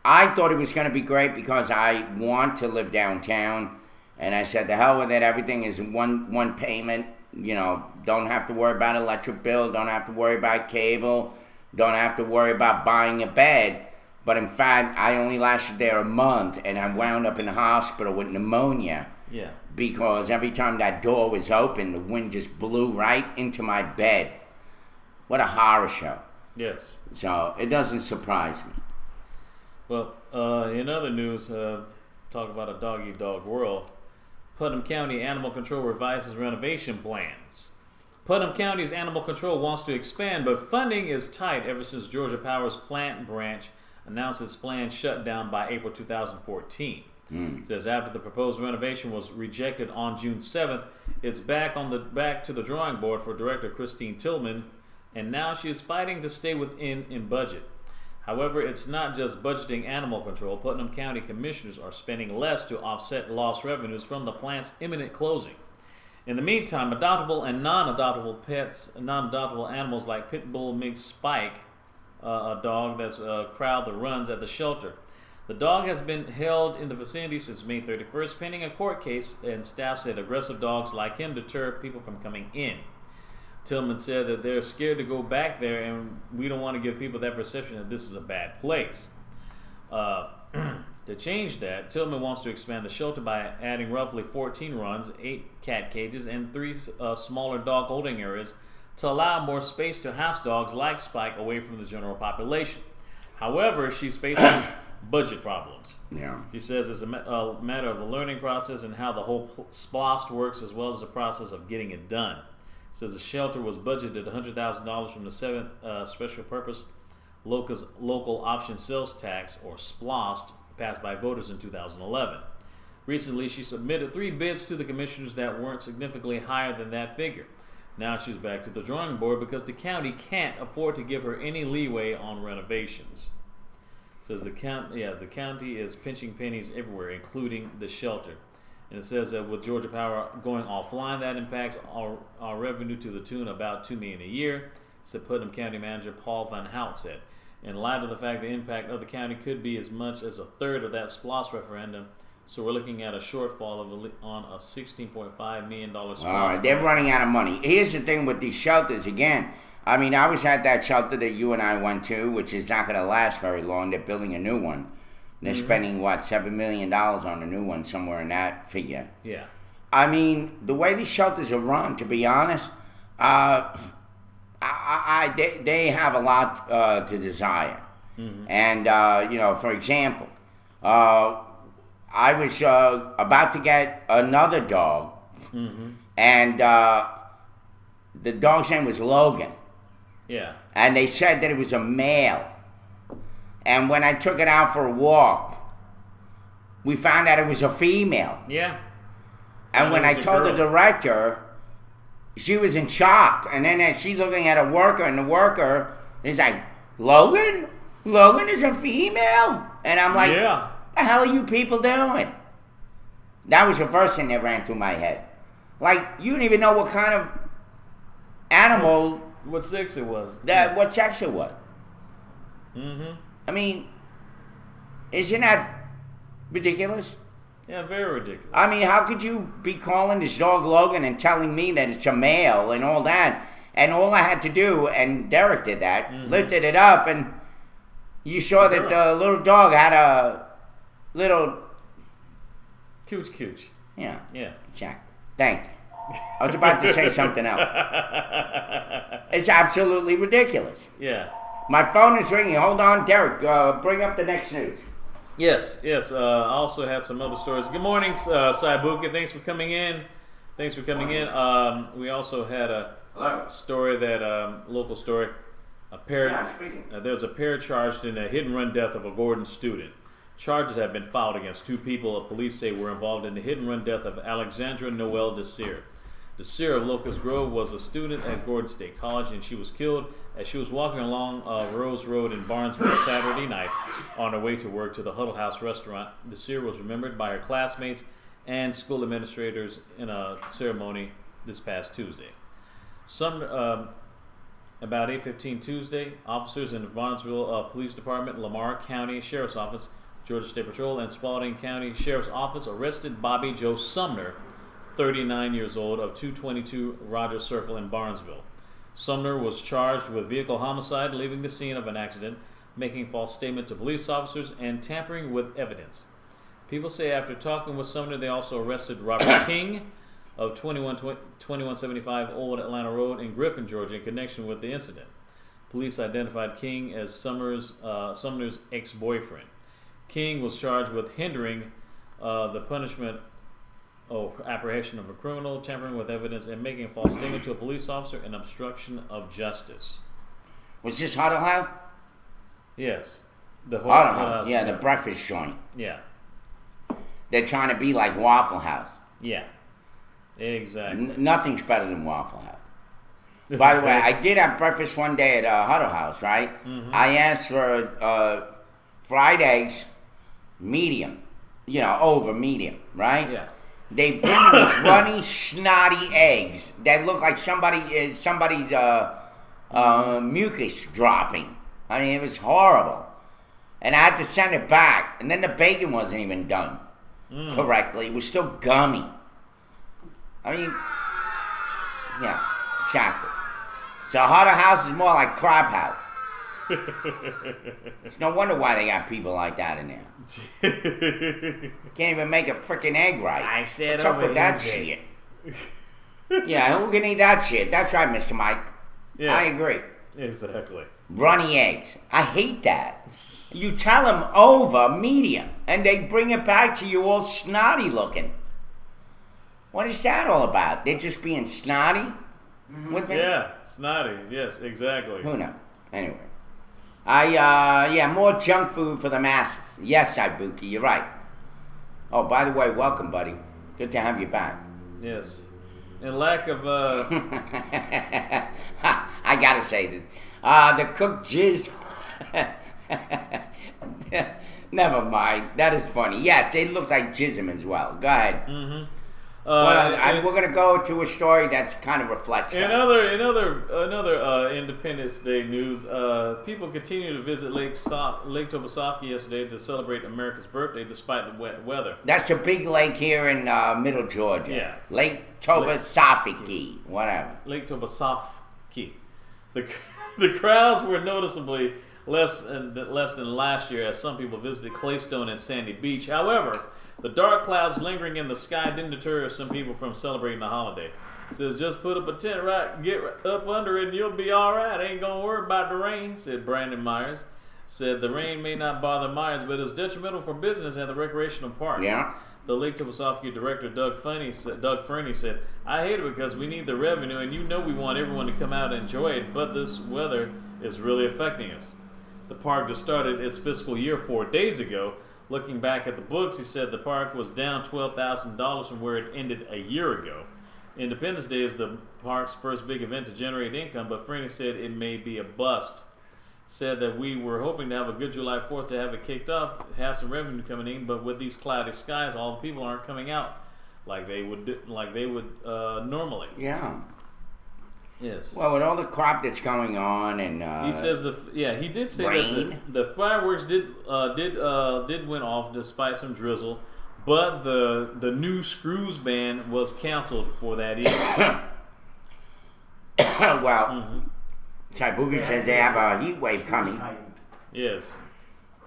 I thought it was going to be great because I want to live downtown. And I said, the hell with it. Everything is one payment. You know, don't have to worry about electric bill. Don't have to worry about cable. Don't have to worry about buying a bed. But in fact, I only lasted there a month, and I wound up in the hospital with pneumonia. Yeah. Because every time that door was open, the wind just blew right into my bed. What a horror show. Yes. So it doesn't surprise me. Well, in other news, talk about a dog-eat-dog world. Putnam County Animal Control revises renovation plans. Putnam County's Animal Control wants to expand, but funding is tight ever since Georgia Power's plant branch announced its planned shutdown by April 2014. It says after the proposed renovation was rejected on June 7th, it's back to the drawing board for Director Christine Tillman, and now she is fighting to stay in budget. However, it's not just budgeting animal control. Putnam County commissioners are spending less to offset lost revenues from the plant's imminent closing. In the meantime, adoptable and non-adoptable animals like Pit Bull Mix Spike, a dog that's a crowd that runs at the shelter. The dog has been held in the vicinity since May 31st, pending a court case, and staff said aggressive dogs like him deter people from coming in. Tillman said that they're scared to go back there, and we don't want to give people that perception that this is a bad place. To change that, Tillman wants to expand the shelter by adding roughly 14 runs, 8 cat cages, and 3 smaller dog holding areas to allow more space to house dogs like Spike away from the general population. However, she's facing budget problems. Yeah. She says it's a matter of the learning process and how the whole SPLOST works, as well as the process of getting it done. Says the shelter was budgeted $100,000 from the 7th Special Purpose Local Option Sales Tax, or SPLOST, passed by voters in 2011. Recently, she submitted 3 bids to the commissioners that weren't significantly higher than that figure. Now she's back to the drawing board because the county can't afford to give her any leeway on renovations. Says the county is pinching pennies everywhere, including the shelter. And it says that with Georgia Power going offline, that impacts our revenue to the tune of about $2 million a year, said Putnam County Manager Paul Van Hout said. In light of the fact the impact of the county could be as much as a third of that SPLOST referendum, so we're looking at a shortfall on a $16.5 million SPLOST. All right, they're running out of money. Here's the thing with these shelters again. I mean, I was at that shelter that you and I went to, which is not going to last very long. They're building a new one. They're spending, $7 million on a new one, somewhere in that figure. Yeah. I mean, the way these shelters are run, to be honest, they have a lot to desire. Mm-hmm. And, for example, I was about to get another dog, and the dog's name was Logan. Yeah. And they said that it was a male. And when I took it out for a walk, we found out it was a female. Yeah. And when I told the director, she was in shock. And then she's looking at a worker, and the worker is like, Logan? Logan is a female? And I'm like, Yeah. the hell are you people doing? That was the first thing that ran through my head. Like, you don't even know what kind of animal, What sex it was. what sex it was. Mm-hmm. I mean, isn't that ridiculous? Yeah, very ridiculous. I mean, how could you be calling this dog Logan and telling me that it's a male and all that? And all I had to do, and Derek did that, lifted it up, and you saw that the little dog had a little... Cooch. Yeah, Yeah. Jack. Thank you. I was about to say something else. It's absolutely ridiculous. Yeah. My phone is ringing. Hold on, Derek. Bring up the next news. Yes. I also had some other stories. Good morning, Saibuka. Thanks for coming in. We also had a Hello. story local story. Speaking. There's a pair charged in a hit-and-run death of a Gordon student. Charges have been filed against two people police say were involved in the hit-and-run death of Alexandra Noel Desir. Desir of Locust Grove was a student at Gordon State College, and she was killed as she was walking along Rose Road in Barnesville Saturday night on her way to work to the Huddle House restaurant. Desir was remembered by her classmates and school administrators in a ceremony this past Tuesday. About 8:15 Tuesday, officers in the Barnesville Police Department, Lamar County Sheriff's Office, Georgia State Patrol, and Spalding County Sheriff's Office arrested Bobby Joe Sumner, 39 years old, of 222 Rogers Circle in Barnesville. Sumner was charged with vehicle homicide, leaving the scene of an accident, making false statement to police officers, and tampering with evidence. People say after talking with Sumner, they also arrested Robert King of 2175 Old Atlanta Road in Griffin, Georgia, in connection with the incident. Police identified King as Sumner's ex-boyfriend. King was charged with hindering the punishment or apprehension of a criminal, tampering with evidence, and making a false statement to a police officer, and obstruction of justice. Was this Huddle House? Yes. The Huddle House. Yeah, the breakfast joint. Yeah. They're trying to be like Waffle House. Yeah. Exactly. Nothing's better than Waffle House. By the way, I did have breakfast one day at Huddle House, right? Mm-hmm. I asked for fried eggs, medium, over medium, right? Yeah. They bring me these runny, snotty eggs that look like somebody's mucus dropping. I mean, it was horrible. And I had to send it back. And then the bacon wasn't even done correctly. It was still gummy. I mean, yeah, exactly. So Huddle House is more like Crab House. It's no wonder why they got people like that in there. Can't even make a freaking egg right. I said what's up with that shit? Yeah, who can eat that shit? That's right, Mr. Mike. Yeah. I agree. Exactly. Runny eggs. I hate that. You tell them over medium, and they bring it back to you all snotty looking. What is that all about? They're just being snotty with me? Yeah, snotty. Yes, exactly. Who knows? Anyway. More junk food for the masses. Yes, Ibuki, you're right. Oh, by the way, welcome, buddy. Good to have you back. Yes. In lack of, I gotta say this. The cooked jizz. Never mind. That is funny. Yes, it looks like jism as well. Go ahead. Mm-hmm. We're gonna go to a story that's kind of reflects that. Another Independence Day news. People continue to visit Lake Tobosoffke yesterday to celebrate America's birthday despite the wet weather. That's a big lake here in Middle Georgia. Yeah. Lake Tobosoffke, whatever. Lake Tobosoffke. The crowds were noticeably less than last year as some people visited Claystone and Sandy Beach. However, the dark clouds lingering in the sky didn't deter some people from celebrating the holiday. It says, just put up a tent, get up under it, and you'll be all right. Ain't gonna worry about the rain, said Brandon Myers. Said the rain may not bother Myers, but it's detrimental for business at the recreational park. Yeah. The Lake Tobosoffke director, Doug Fernie, said, I hate it because we need the revenue, and we want everyone to come out and enjoy it, but this weather is really affecting us. The park just started its fiscal year 4 days ago. looking back at the books, he said the park was down $12,000 from where it ended a year ago. Independence Day is the park's first big event to generate income, but Freeney said it may be a bust. Said that we were hoping to have a good July 4th to have it kicked off, have some revenue coming in, but with these cloudy skies, all the people aren't coming out like they would normally. Yeah. Yes. Well, with all the crap that's going on, and he says he did say rain. that the fireworks did went off despite some drizzle, but the new Screws band was canceled for that evening. Well, Saibuki says they have a heat wave coming. Yes.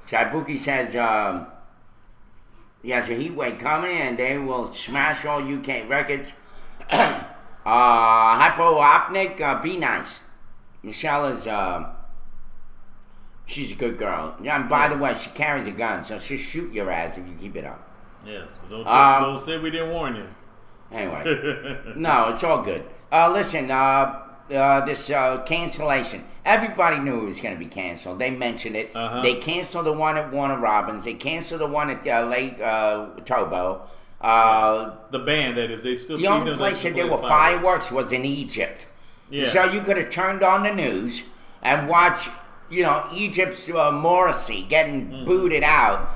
Saibuki says he has a heat wave coming, and they will smash all UK records. Hypoopnic, be nice. Michelle is, she's a good girl. Yeah, and by the way, she carries a gun, so she'll shoot your ass if you keep it up. Yes. So don't say we didn't warn you. Anyway, no, it's all good. Listen, this cancellation. Everybody knew it was going to be canceled. They mentioned it. They canceled the one at Warner Robins. They canceled the one at Lake Tobo. The band, that is, they still. The only place that there were fireworks was in Egypt. Yeah. So you could have turned on the news and watched, Egypt's Morrissey getting booted out,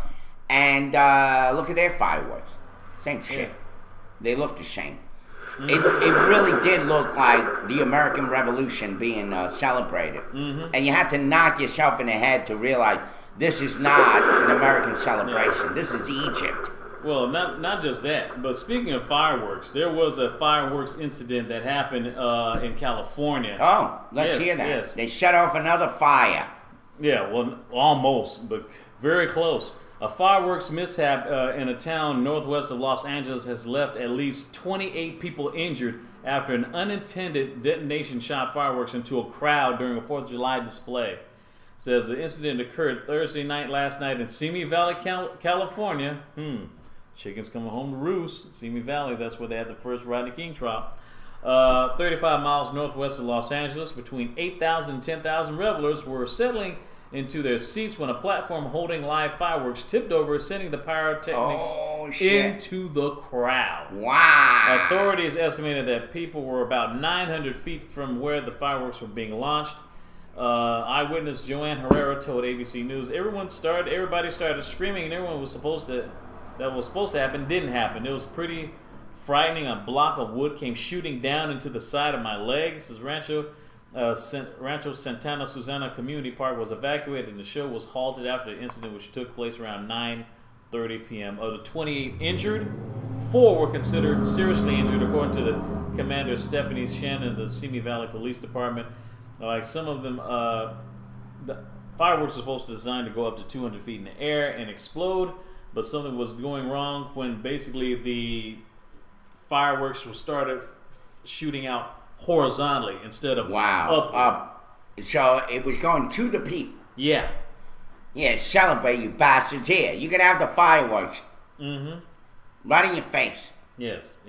and look at their fireworks. Same shit. Yeah. They looked the same. It really did look like the American Revolution being celebrated. And you had to knock yourself in the head to realize this is not an American celebration. Yeah. This is Egypt. Well, not just that, but speaking of fireworks, there was a fireworks incident that happened in California. Oh, let's hear that. Yes. They set off another fire. Yeah, well, almost, but very close. A fireworks mishap in a town northwest of Los Angeles has left at least 28 people injured after an unintended detonation shot fireworks into a crowd during a 4th of July display. Says the incident occurred Thursday night last night in Simi Valley, California. Chickens coming home to roost. Simi Valley, that's where they had the first Rodney King trial. 35 miles northwest of Los Angeles, between 8,000 and 10,000 revelers were settling into their seats when a platform holding live fireworks tipped over, sending the pyrotechnics into the crowd. Wow. Authorities estimated that people were about 900 feet from where the fireworks were being launched. Eyewitness Joanne Herrera told ABC News, everybody started screaming, and everyone was supposed to happen didn't happen. It was pretty frightening. A block of wood came shooting down into the side of my leg. This is Rancho Santana Susana Community Park was evacuated, and the show was halted after the incident, which took place around 9:30 p.m. Of the 28 injured, 4 were considered seriously injured, according to the commander Stephanie Shannon of the Simi Valley Police Department. Like some of them, the fireworks were supposed to design to go up to 200 feet in the air and explode, but something was going wrong when basically the fireworks were started shooting out horizontally instead of up. So it was going to the people. Yeah. Yeah, celebrate, you bastards. Here, you can have the fireworks. Right in your face. Yes.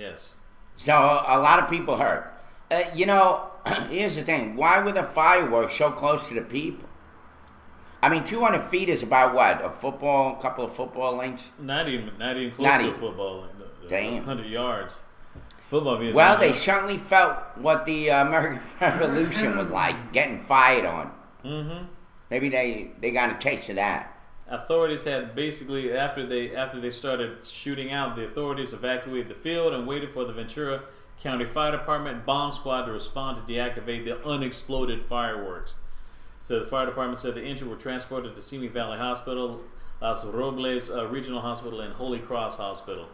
So a lot of people hurt. Here's the thing. Why were the fireworks so close to the people? I mean, 200 feet is about what? A couple of football lengths? Not even close to a football length. Damn. 100 yards. Football field. Well, they certainly felt what the American Revolution was like, getting fired on. Maybe they got a taste of that. Authorities had basically, after they started shooting out, the authorities evacuated the field and waited for the Ventura County Fire Department bomb squad to respond to deactivate the unexploded fireworks. So the fire department said the injured were transported to Simi Valley Hospital, Los Robles Regional Hospital, and Holy Cross Hospital.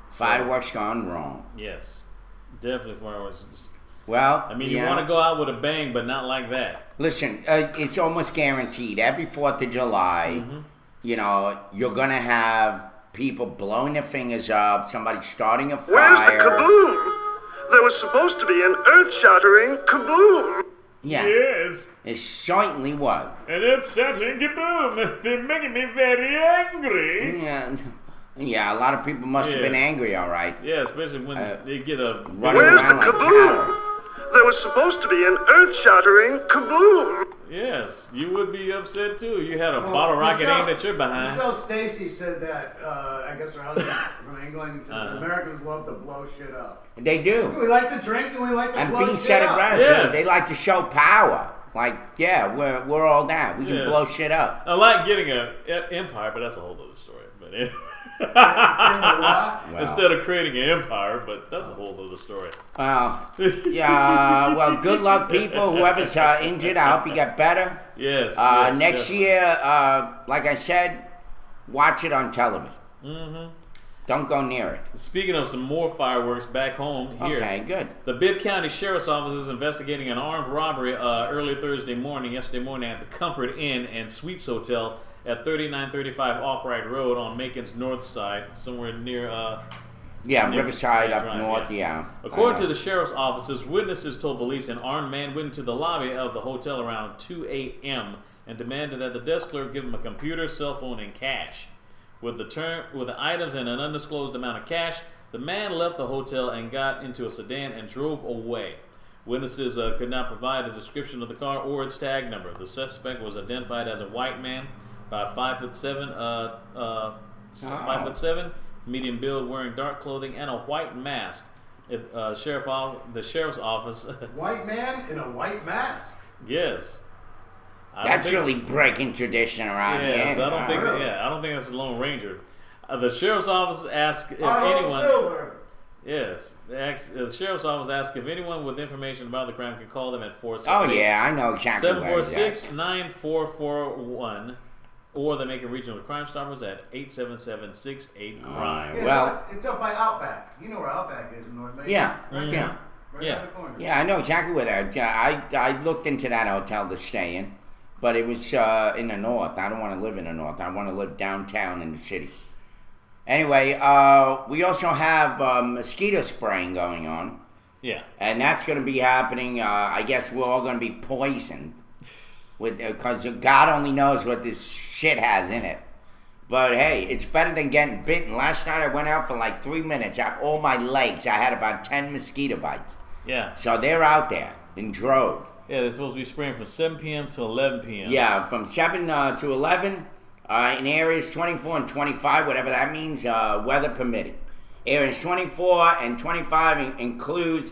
Fireworks gone wrong. Yes, definitely fireworks. Well, I mean, you want to go out with a bang, but not like that. Listen, it's almost guaranteed. Every 4th of July, you're going to have people blowing their fingers up, somebody starting a fire. Where's the kaboom? There was supposed to be an earth-shattering kaboom. Yeah. Yes. It certainly was. And it's shattering kaboom. They're making me very angry. Yeah, a lot of people must have been angry, all right. Yeah, especially when they get a... Running around like cattle. there was supposed to be an earth-shattering kaboom. Yes, you would be upset too. You had a bottle rocket aimed at your behind. Michelle Stacy said that, I guess her husband from England, he says Americans love to blow shit up. They do. We like to drink and we like to And blow B shit said it up. right. Yes. They like to show power. Like, yeah, we're all down. We can Yes. blow shit up. I like getting an empire, but that's a whole other story. But anyway. Well, Instead of creating an empire, but that's a whole other story. well, yeah. Well, good luck, people. Whoever's injured, I hope you get better. Yes. Next definitely. year, like I said, watch it on television. Mm-hmm. Don't go near it. Speaking of some more fireworks back home here. Okay, good. The Bibb County Sheriff's Office is investigating an armed robbery early yesterday morning at the Comfort Inn and Suites Hotel at 3935 Albright Road on Macon's north side, somewhere near Yeah, near Riverside up Drive, north, yeah. According to the sheriff's offices, witnesses told police an armed man went into the lobby of the hotel around 2 a.m. and demanded that the desk clerk give him a computer, cell phone, and cash. With the items and an undisclosed amount of cash, the man left the hotel and got into a sedan and drove away. Witnesses could not provide a description of the car or its tag number. The suspect was identified as a white man, about 5'7", 5'7", medium build, wearing dark clothing and a white mask. The sheriff's office. White man in a white mask. Yes. That's really breaking tradition around Yes, here. I don't think. Yeah, I don't think that's a Lone Ranger. The sheriff's office asked if Arnold anyone. Silver. Yes, the sheriff's office asked if anyone with information about the crime can call them at 468. Oh, yeah, I know exactly where it's at. 746-9441, or the Macon Regional Crime Stoppers at 877-68-CRIME. Yeah, Well- it's up by Outback. You know where Outback is in North Macon. Yeah, Mhm. yeah. Right Yeah. around the corner. Yeah, I know exactly where that. Yeah, I looked into that hotel to stay in, but it was in the north. I don't want to live in the north. I want to live downtown in the city. Anyway, we also have mosquito spraying going on, Yeah. and that's going to be happening. I guess we're all going to be poisoned because God only knows what this shit has in it. But hey, it's better than getting bitten. Last night I went out for like 3 minutes. All my legs, I had about 10 mosquito bites. Yeah. So they're out there in droves. Yeah, they're supposed to be spraying from 7 p.m. to 11 p.m. Yeah, from 7 to 11 in areas 24 and 25, whatever that means, weather permitting. Areas 24 and 25 includes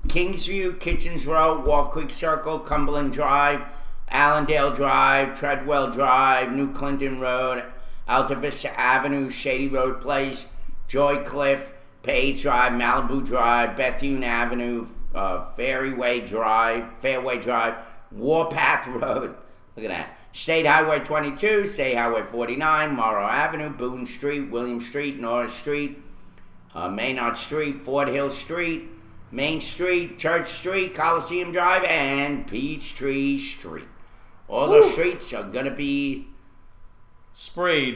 Kingsview, Kitchens Row, Wall Creek Circle, Cumberland Drive, Allendale Drive, Treadwell Drive, New Clinton Road, Alta Vista Avenue, Shady Road Place, Joy Cliff, Page Drive, Malibu Drive, Bethune Avenue, Fairway Drive, Warpath Road. Look at that. State Highway 22, State Highway 49, Morrow Avenue, Boone Street, William Street, Norris Street, Maynard Street, Fort Hill Street, Main Street, Church Street, Coliseum Drive, and Peachtree Street. All those streets are going to be Sprayed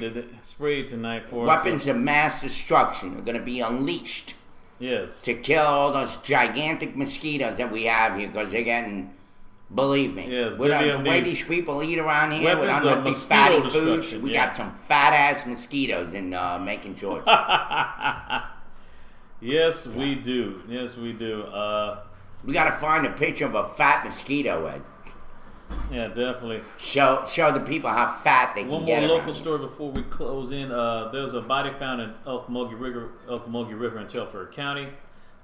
tonight for weapons of mass destruction are going to be unleashed Yes. to kill all those gigantic mosquitoes that we have here because they're getting, believe me, Yes, with the way WMDs. these people eat around here with Weapons of unhealthy mosquito fatty foods, destruction, we yeah. got some fat ass mosquitoes in Macon, Georgia. Yes, we do. Yes, we do. We got to find a picture of a fat mosquito, Ed. Yeah, definitely. Show the people how fat they can One more get local around story before we close in. There's a body found in Ocmulgee River in Telfair County.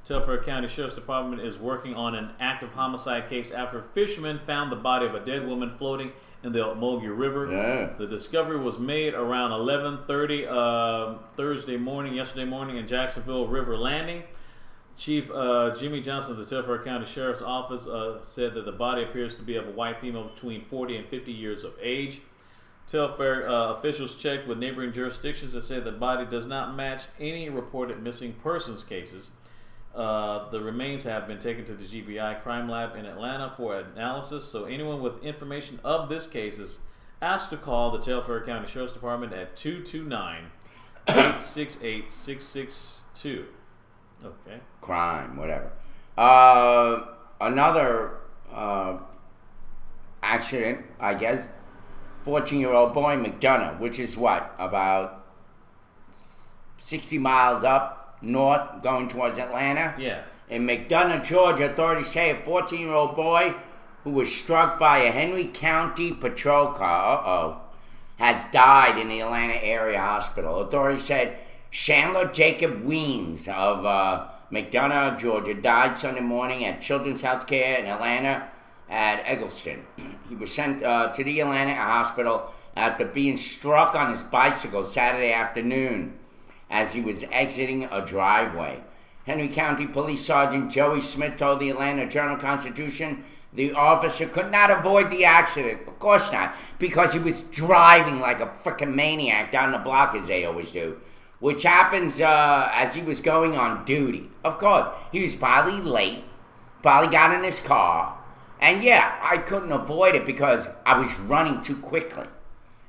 Telfair County Sheriff's Department is working on an active homicide case after fishermen found the body of a dead woman floating in the Ocmulgee River. Yeah. The discovery was made around 11:30 yesterday morning in Jacksonville River Landing. Chief Jimmy Johnson of the Telfair County Sheriff's Office said that the body appears to be of a white female between 40 and 50 years of age. Telfair officials checked with neighboring jurisdictions and said the body does not match any reported missing persons cases. The remains have been taken to the GBI Crime Lab in Atlanta for analysis, so anyone with information of this case is asked to call the Telfair County Sheriff's Department at 229-868-6662. Okay. crime, whatever. Another accident, I guess. 14-year-old boy, McDonough, which is what, about 60 miles up north, going towards Atlanta. Yeah. In McDonough, Georgia, authorities say a 14-year-old boy who was struck by a Henry County patrol car, has died in the Atlanta area hospital. Authorities said Chandler Jacob Weens of McDonough, Georgia, died Sunday morning at Children's Healthcare in Atlanta at Eggleston. He was sent to the Atlanta hospital after being struck on his bicycle Saturday afternoon as he was exiting a driveway. Henry County Police Sergeant Joey Smith told the Atlanta Journal-Constitution the officer could not avoid the accident. Of course not, because he was driving like a freaking maniac down the block as they always do, which happens as he was going on duty. Of course, he was probably late, probably got in his car, and yeah, I couldn't avoid it because I was running too quickly,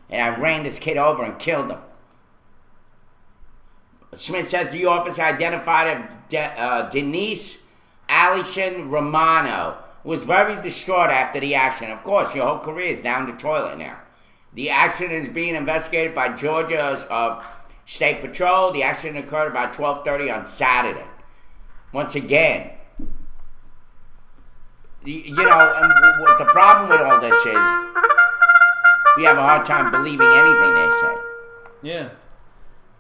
and I ran this kid over and killed him. Smith says the officer identified as Denise Allison Romano was very distraught after the accident. Of course, your whole career is down the toilet now. The accident is being investigated by Georgia's State Patrol. The accident occurred about 12:30 on Saturday. Once again, and what the problem with all this is we have a hard time believing anything they say. Yeah.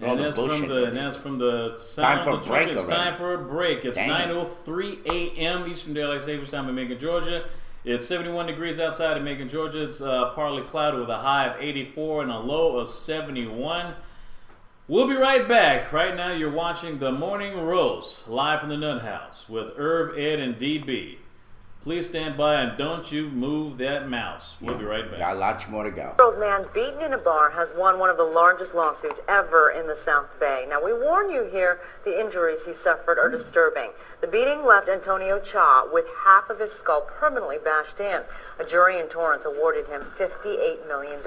All the bullshit. That's from the sound Time for a of the break truck. It's already. time for a break. It's Damn. 9:03 a.m. Eastern Daylight Savings Time in Macon, Georgia. It's 71 degrees outside of Macon, Georgia. It's partly cloudy with a high of 84 and a low of 71. We'll be right back. Right now, you're watching The Morning Roast live from the Nut House with Irv, Ed, and DB. Please stand by and don't you move that mouse. We'll be right back. Got lots more to go. Old man beaten in a bar has won one of the largest lawsuits ever in the South Bay. Now, we warn you here, the injuries he suffered are disturbing. The beating left Antonio Cha with half of his skull permanently bashed in. A jury in Torrance awarded him $58 million.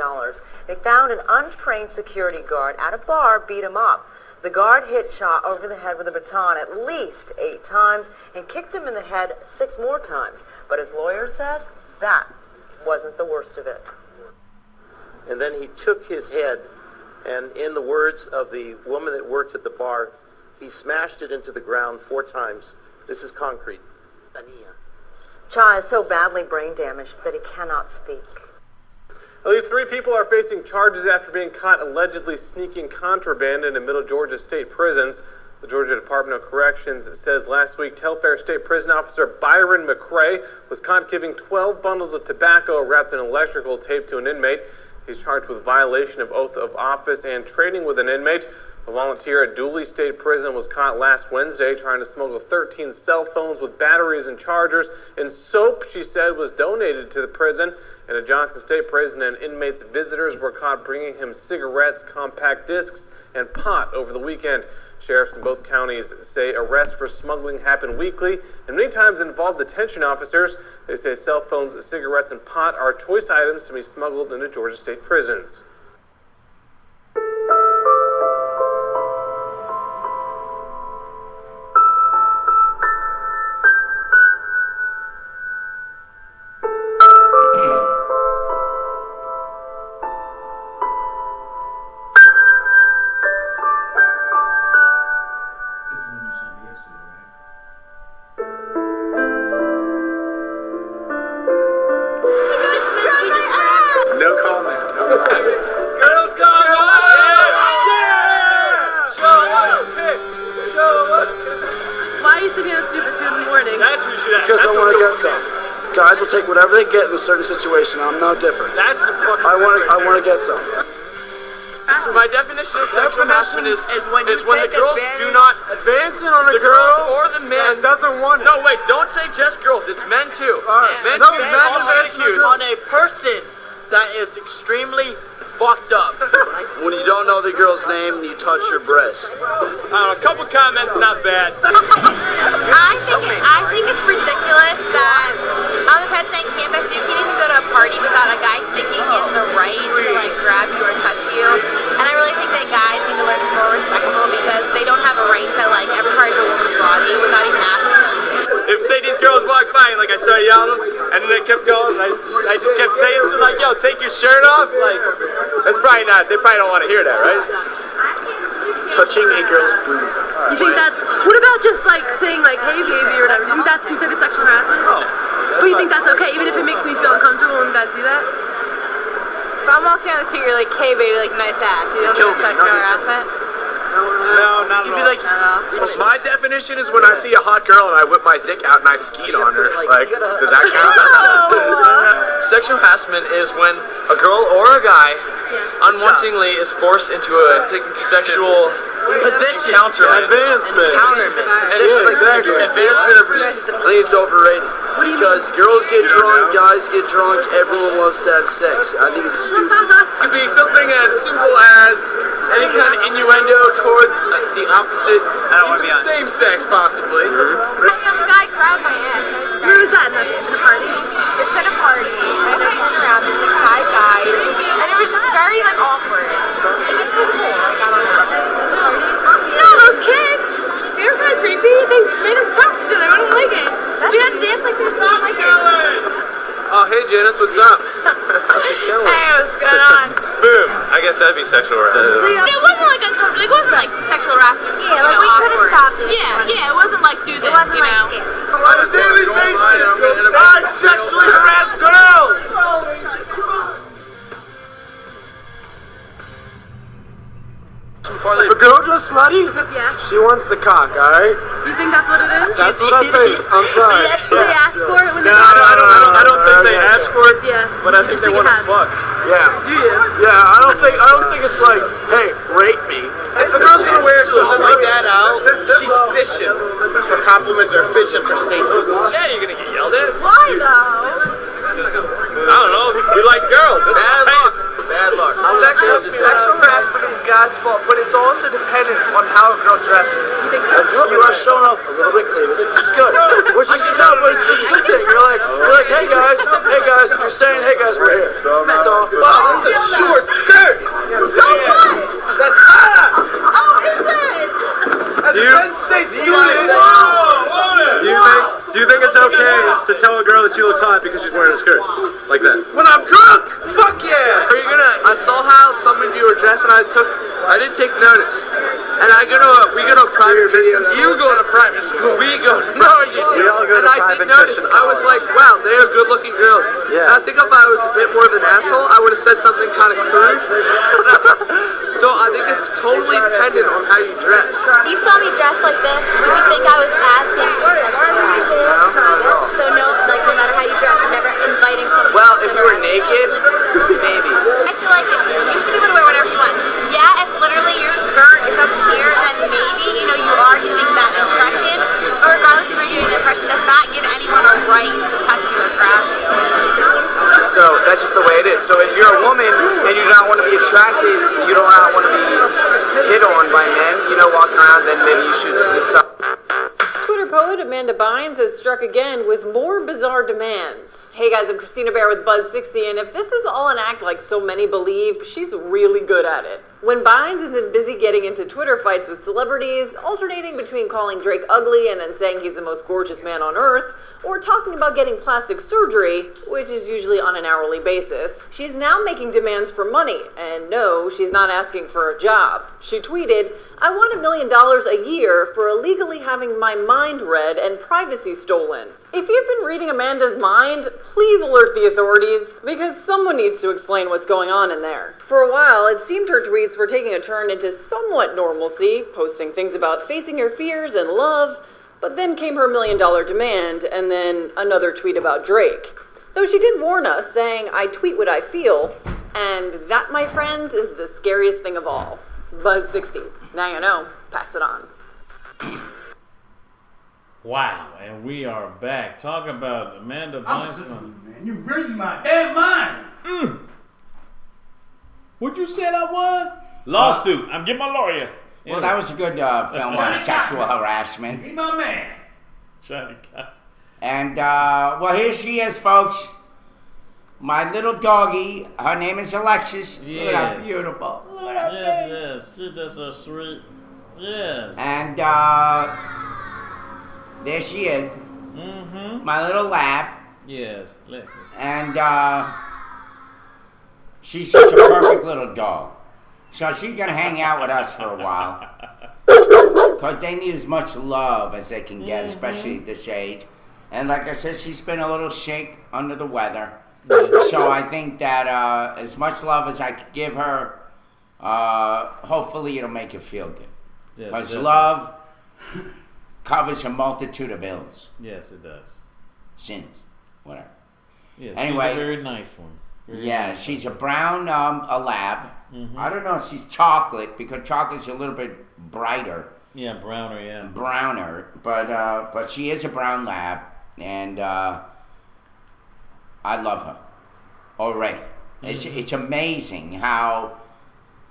They found an untrained security guard at a bar beat him up. The guard hit Cha over the head with a baton at least 8 times and kicked him in the head 6 more times. But his lawyer says that wasn't the worst of it. And then he took his head, and in the words of the woman that worked at the bar, he smashed it into the ground 4 times. This is concrete. Cha is so badly brain damaged that he cannot speak. At least 3 people are facing charges after being caught allegedly sneaking contraband into Middle Georgia state prisons. The Georgia Department of Corrections says last week Telfair State Prison Officer Byron McCrae was caught giving 12 bundles of tobacco wrapped in electrical tape to an inmate. He's charged with violation of oath of office and trading with an inmate. A volunteer at Dooley State Prison was caught last Wednesday trying to smuggle 13 cell phones with batteries and chargers and soap she said was donated to the prison. In a Johnson State Prison, and inmates' visitors were caught bringing him cigarettes, compact discs, and pot over the weekend. Sheriffs in both counties say arrests for smuggling happen weekly and many times involve detention officers. They say cell phones, cigarettes, and pot are choice items to be smuggled into Georgia state prisons. Guys will take whatever they get in a certain situation. I'm no different. That's the fucking I want to get some. So my definition of sexual harassment is when the girls advantage- do not advance it on a girl girls or the men that doesn't want it. No, wait, don't say just girls. It's men too. Men No, too. men Men also also get accused. on a person that is extremely fucked up. When you don't know the girl's name and you touch her breast. A couple comments, not bad. I think it's ridiculous that on the Penn State campus you can't even go to a party without a guy thinking he has the right to grab you or touch you. And I really think that guys need to learn to be more respectful because they don't have a right to every part of a woman's body without even asking them. If say these girls walk by and I started yelling at them, and then they kept going, and I just kept saying shit like, yo, take your shirt off, that's probably not, they probably don't want to hear that, right? touching a girl's boob. You think that's, what about just like saying like, hey baby or whatever, you think that's considered sexual harassment? No. But you think that's okay, even if it makes me feel uncomfortable when guys do that? If I'm walking down the street, you're like, hey baby, like nice ass. You don't think that's sexual harassment? No, not at all. You'd be like, my definition is when I see a hot girl and I whip my dick out and I skeet on her. Like, does that count? Sexual harassment is when a girl or a guy unwantingly is forced into a sexual position. Advancement. Exactly. Advancement of, I think it's overrated. Because girls get drunk, guys get drunk, everyone loves to have sex. I think it's stupid. It could be something as simple as any kind of innuendo towards the opposite, even the same sex, possibly. Some guy grabbed my ass. And it's Where was that? In the party? It was at a party, and I turned around, there's like 5 guys, and it was just very like awkward. It just was cool, like I don't know. No, those kids, they were kind of creepy. They made us touch each other. I don't like it. We had to dance like this. I don't like it. Oh, hey Janice, what's up? How's it going? Hey, what's going on? Boom. I guess that'd be sexual harassment. It wasn't like uncomfortable. It wasn't like sexual harassment. Yeah, like we could have stopped it. Yeah. It wasn't like do this. It wasn't you like know? scary. On a daily basis, I sexually harass girls! If a girl dressed slutty, she wants the cock, alright? You think that's what it is? That's what I think. I'm sorry. Do they ask for it when No, they I don't think they ask for it, Yeah. but I think they want to fuck. Yeah. Do you? Yeah, I don't think it's like, hey, rape me. If a girl's gonna wear something like that out, she's fishing for compliments or fishing for statements. Yeah, you're gonna get yelled at. Why though? I don't know. We like girls. Bad luck. Bad luck. Sexual harassment is a guy's fault, but it's also dependent on how a girl dresses. You are showing off a little bit cleavage. It's good. Which is but it's a good thing. You're like, hey guys. You're saying, hey guys, we're here. That's all. Wow, that's a short skirt. So what? That's hot. Oh, is it? As a Penn State student. Do you think it's okay to tell a girl that she looks hot because she's wearing a skirt like that? When I'm drunk, fuck yeah! Are you gonna? I saw how some of you were dressed, and I didn't take notice. And we go to private Christians. You go to private school. We go. No, you should. We all go to and I private did notice. Christian I was like, wow, they are good-looking girls. Yeah. And I think if I was a bit more of an asshole, I would have said something kind of crude. So I think it's totally dependent on how you dress. You saw me dressed like this. Would you think I was asking for sexual harassment? So no, like no matter how you dress, you're never inviting someone. Well, if you were naked, maybe. I feel like you should be able to wear whatever you want. Yeah, if literally your skirt is up to here, then maybe you are giving that impression. But regardless of you're giving the impression, does not give anyone a right to touch you or grab you. So that's just the way it is. So if you're a woman and you don't want to be attracted, you do not want to be hit on by men, walking around, then maybe you should decide. Twitter poet Amanda Bynes has struck again with more bizarre demands. Hey guys, I'm Christina Bear with Buzz60, and if this is all an act like so many believe, she's really good at it. When Bynes isn't busy getting into Twitter fights with celebrities, alternating between calling Drake ugly and then saying he's the most gorgeous man on earth, or talking about getting plastic surgery, which is usually on an hourly basis, she's now making demands for money. And no, she's not asking for a job. She tweeted, I want $1 million a year for illegally having my mind read and privacy stolen. If you've been reading Amanda's mind, please alert the authorities, because someone needs to explain what's going on in there. For a while, it seemed her tweets were taking a turn into somewhat normalcy, posting things about facing your fears and love, but then came her $1 million demand, and then another tweet about Drake. Though she did warn us, saying, I tweet what I feel, and that, my friends, is the scariest thing of all. Buzz60. Now you know, pass it on. Wow, and we are back. Talk about Amanda Bynes. Man, you reading my damn mind. What you said I was? Lawsuit. I'm getting my lawyer. Well, that was a good film on sexual harassment. Be my man. Johnny Cox. And, well, here she is, folks. My little doggy. Her name is Alexis. Yes. Look at her beautiful. Look at her face. Yes. She's just so sweet. Yes. And, there she is. Mm-hmm. My little lab. Yes, Lexi. And, she's such a perfect little dog. So she's going to hang out with us for a while. Because they need as much love as they can get, especially at this age. And like I said, she's been a little shake under the weather. So I think that as much love as I could give her, hopefully it'll make her feel good. Because love covers a multitude of ills. Yes, it does. Sins, whatever. Yes, anyway, she's a very nice one. Very nice she's a brown, a lab. Mm-hmm. I don't know if she's chocolate, because chocolate's a little bit brighter. Yeah, browner, yeah. Browner, but she is a brown lab, and I love her already. Mm-hmm. It's amazing how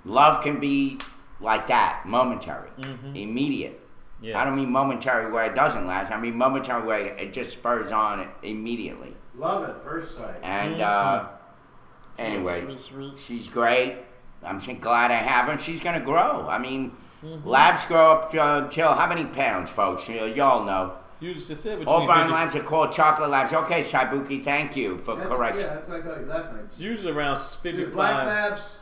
love can be like that, momentary, immediate. Yes. I don't mean momentary where it doesn't last. I mean momentary where it just spurs on immediately. Love at first sight. And anyway, she's great. I'm so glad I have her. And she's going to grow. I mean, labs grow up until how many pounds, folks? Y'all know. You just said between all brown labs are called chocolate labs. Okay, Shibuki, thank you for correction. Yeah, that's what I told you last night. It's usually around 55. There's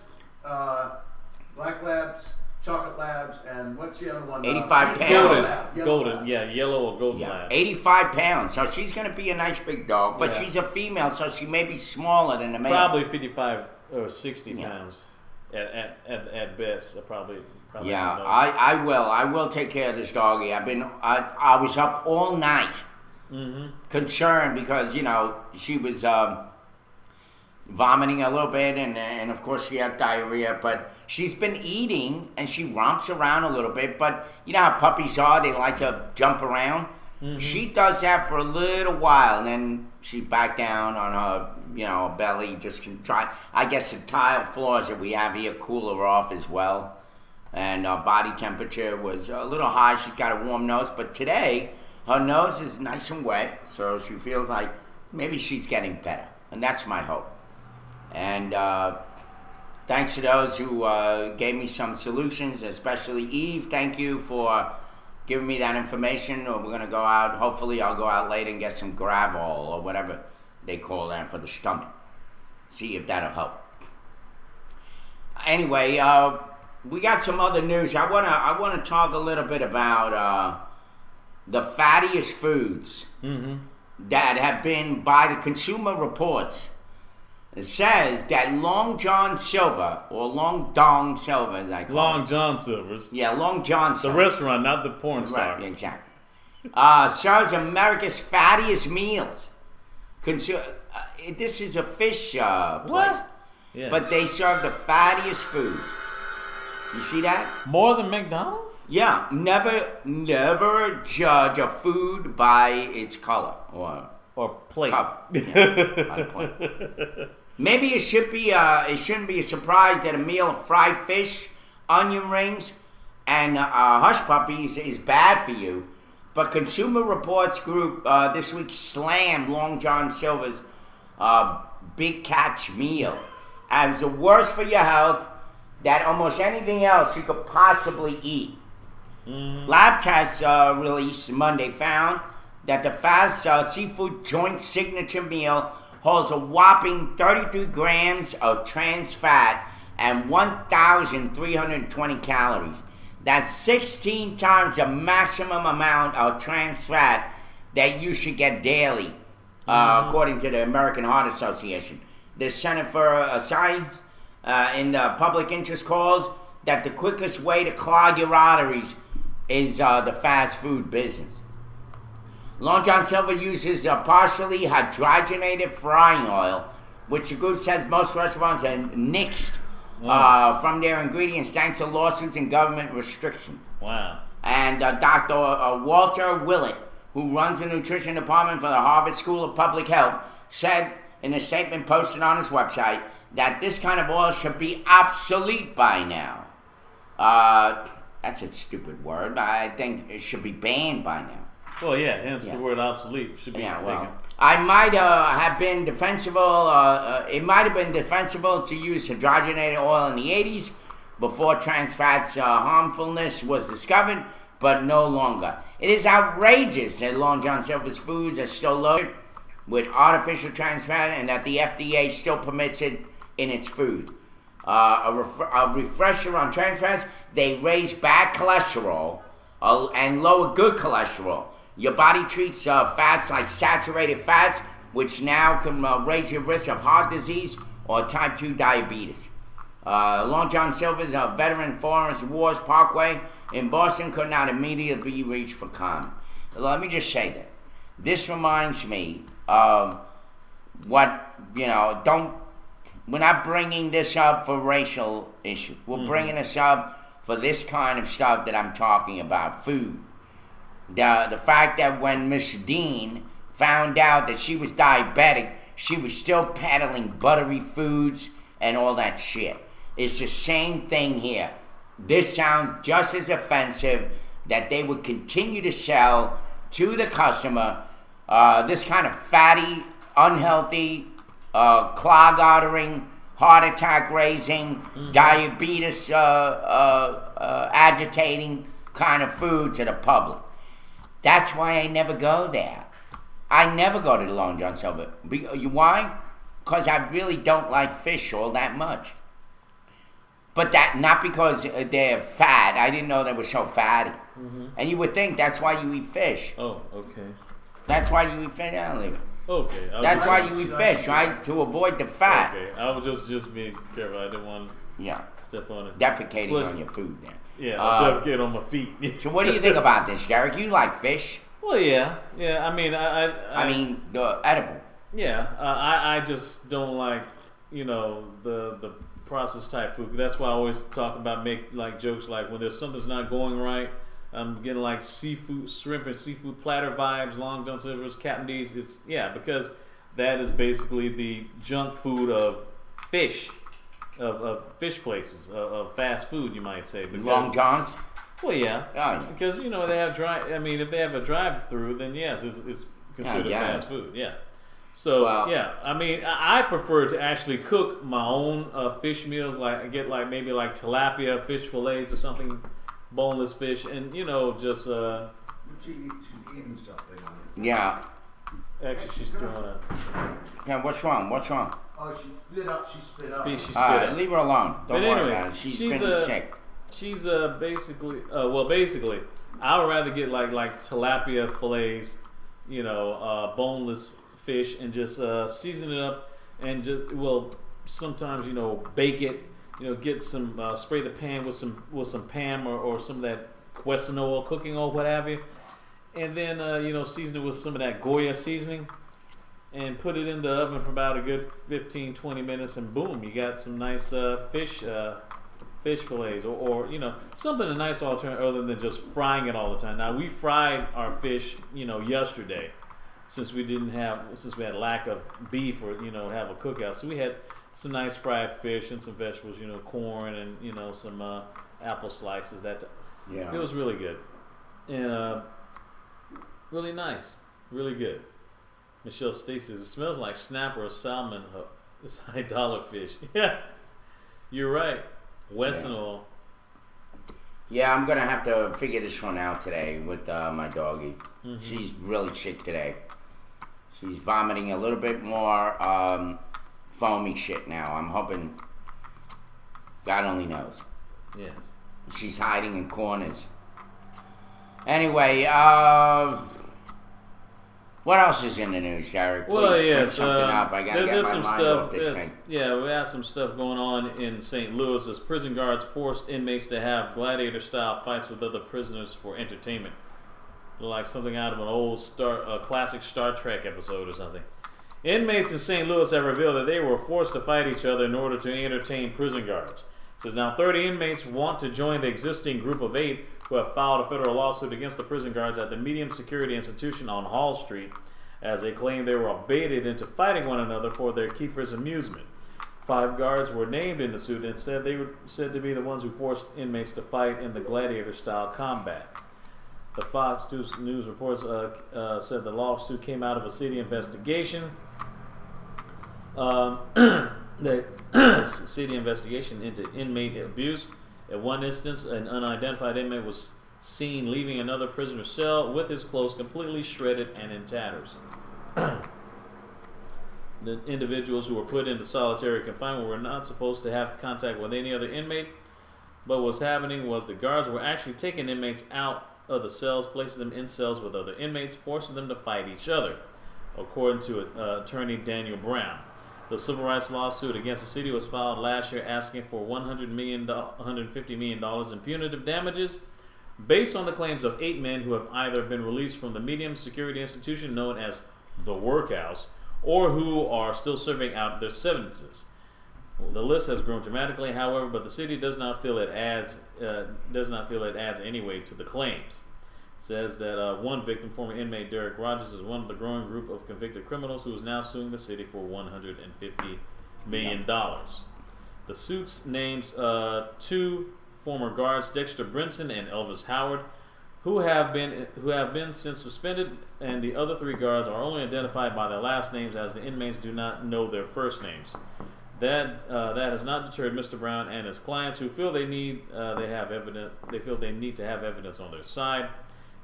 black labs, chocolate labs, and what's the other one? 85 pounds. Golden, yeah, yellow or golden lab. 85 pounds. So she's going to be a nice big dog, but she's a female, so she may be smaller than the male. Probably 55 or 60 pounds at best. Probably. Yeah, I will take care of this doggy. I was up all night, concerned because she was vomiting a little bit, and of course she had diarrhea. But she's been eating, and she romps around a little bit. But you know how puppies are; they like to jump around. She does that for a little while, and then she back down on her, belly. Just can try. I guess the tile floors that we have here cool her off as well. And body temperature was a little high. She's got a warm nose, but today her nose is nice and wet, so she feels like maybe she's getting better, and that's my hope. And thanks to those who gave me some solutions, especially Eve. Thank you for giving me that information. We're gonna go out. Hopefully, I'll go out later and get some Gravol or whatever they call that for the stomach. See if that'll help. Anyway. We got some other news. I wanna talk a little bit about the fattiest foods that have been by the Consumer Reports. It says that Long John Silver, or Long Dong Silver, as I call it. Long John Silver's. Yeah, Long John Silver. The restaurant, not the porn star. Right, exactly. Serves America's fattiest meals. This is a fish place. What? Yeah. But they serve the fattiest foods. You see that? More than McDonald's? Yeah. Never judge a food by its color or plate. Cover. Yeah, by plate. Maybe it shouldn't be a surprise that a meal of fried fish, onion rings, and hush puppies is bad for you. But Consumer Reports Group this week slammed Long John Silver's Big Catch meal as the worst for your health that almost anything else you could possibly eat. Lab tests released Monday found that the Fast Seafood Joint Signature Meal holds a whopping 33 grams of trans fat and 1,320 calories. That's 16 times the maximum amount of trans fat that you should get daily, according to the American Heart Association. The Center for Science in the public interest calls that the quickest way to clog your arteries is the fast food business. Long John Silver uses partially hydrogenated frying oil, which the group says most restaurants are nixed from their ingredients thanks to lawsuits and government restriction. Wow. And Dr. Walter Willett, who runs the nutrition department for the Harvard School of Public Health, said in a statement posted on his website that this kind of oil should be obsolete by now. That's a stupid word. I think it should be banned by now. Well, yeah, hence the word obsolete should be taken. Well, I might have been defensible. It might have been defensible to use hydrogenated oil in the 80s before trans fat's harmfulness was discovered, but no longer. It is outrageous that Long John Silver's foods are still loaded with artificial trans fat and that the FDA still permits it in its food. a refresher on trans fats, they raise bad cholesterol and lower good cholesterol. Your body treats fats like saturated fats, which now can raise your risk of heart disease or type 2 diabetes. Long John Silver's a veteran Forest Wars Parkway in Boston could not immediately be reached for comment. Let me just say that. This reminds me of what, we're not bringing this up for racial issues. We're bringing this up for this kind of stuff that I'm talking about, food. The fact that when Miss Dean found out that she was diabetic, she was still peddling buttery foods and all that shit. It's the same thing here. This sounds just as offensive that they would continue to sell to the customer this kind of fatty, unhealthy, clog artery, heart attack raising, diabetes agitating kind of food to the public. That's why I never go there. I never go to the Long John Silver. Why? Because I really don't like fish all that much. But that not because they're fat. I didn't know they were so fatty. And you would think that's why you eat fish. Oh, okay. That's why you eat fish. I'll leave it. Okay. That's why you eat fish, right? To avoid the fat. Okay. I was just being careful. I didn't want to step on it. Defecating on your food there. Yeah, defecate on my feet. So what do you think about this, Derek? You like fish? Well, yeah. I mean, I mean, the edible. Yeah. I just don't like, the processed type food. That's why I always talk about, make like jokes like when there's something's not going right. I'm getting like seafood, shrimp and seafood platter vibes, Long John Silver's, Captain D's. It's because that is basically the junk food of fish, of fish places, of fast food, you might say. Because, Long John's. Well, yeah. Oh, yeah. Because they have if they have a drive-through, then yes, it's considered fast food. Yeah. So I mean, I prefer to actually cook my own fish meals. Like I get maybe tilapia fish fillets or something, boneless fish, and just. She's eating something on it. Yeah. Actually, she's throwing a. Yeah. What's wrong? Oh, she spit up. She spit up. She spit up. Leave her alone. Don't worry anyway, about it. She's been sick. She's basically, I would rather get like tilapia fillets, boneless fish, and just season it up, and sometimes bake it, get some spray the pan with some Pam or some of that Cuisinart oil, cooking oil, what have you, and then season it with some of that Goya seasoning, and put it in the oven for about a good 15-20 minutes, and boom, you got some nice fish fillets, or something a nice alternative other than just frying it all the time. Now we fried our fish, yesterday, since we had lack of beef or have a cookout, so we had some nice fried fish and some vegetables, corn and some apple slices. It was really good and really nice, really good. Michelle Stacy says it smells like snapper or salmon. It's $1 fish. Yeah, you're right. Wesson oil. Yeah, I'm gonna have to figure this one out today with my doggie. She's really sick today. She's vomiting a little bit more foamy shit now. I'm hoping God only knows. Yes. She's hiding in corners. Anyway, what else is in the news, Gary? Please bring something up. I gotta get my mind off this thing. Yeah, we had some stuff going on in St. Louis as prison guards forced inmates to have gladiator-style fights with other prisoners for entertainment. Like something out of an old classic Star Trek episode or something. Inmates in St. Louis have revealed that they were forced to fight each other in order to entertain prison guards. It says now 30 inmates want to join the existing group of 8 who have filed a federal lawsuit against the prison guards at the medium security institution on Hall Street, as they claim they were baited into fighting one another for their keepers' amusement. 5 guards were named in the suit and said they were said to be the ones who forced inmates to fight in the gladiator-style combat. The Fox News reports said the lawsuit came out of a city investigation. The city investigation into inmate abuse. In one instance, an unidentified inmate was seen leaving another prisoner's cell with his clothes completely shredded and in tatters. The individuals who were put into solitary confinement were not supposed to have contact with any other inmate, but what's happening was the guards were actually taking inmates out of the cells, placing them in cells with other inmates, forcing them to fight each other, according to attorney Daniel Brown. The civil rights lawsuit against the city was filed last year, asking for $150 million in punitive damages, based on the claims of 8 men who have either been released from the medium security institution known as the Workhouse, or who are still serving out their sentences. The list has grown dramatically, however, but the city does not feel it adds any weight to the claims. It says that one victim, former inmate Derek Rogers, is one of the growing group of convicted criminals who is now suing the city for $150 million. The suits names 2 former guards, Dexter Brinson and Elvis Howard, who have been since suspended, and the other 3 guards are only identified by their last names, as the inmates do not know their first names. That has not deterred Mr. Brown and his clients, who feel they need to have evidence on their side.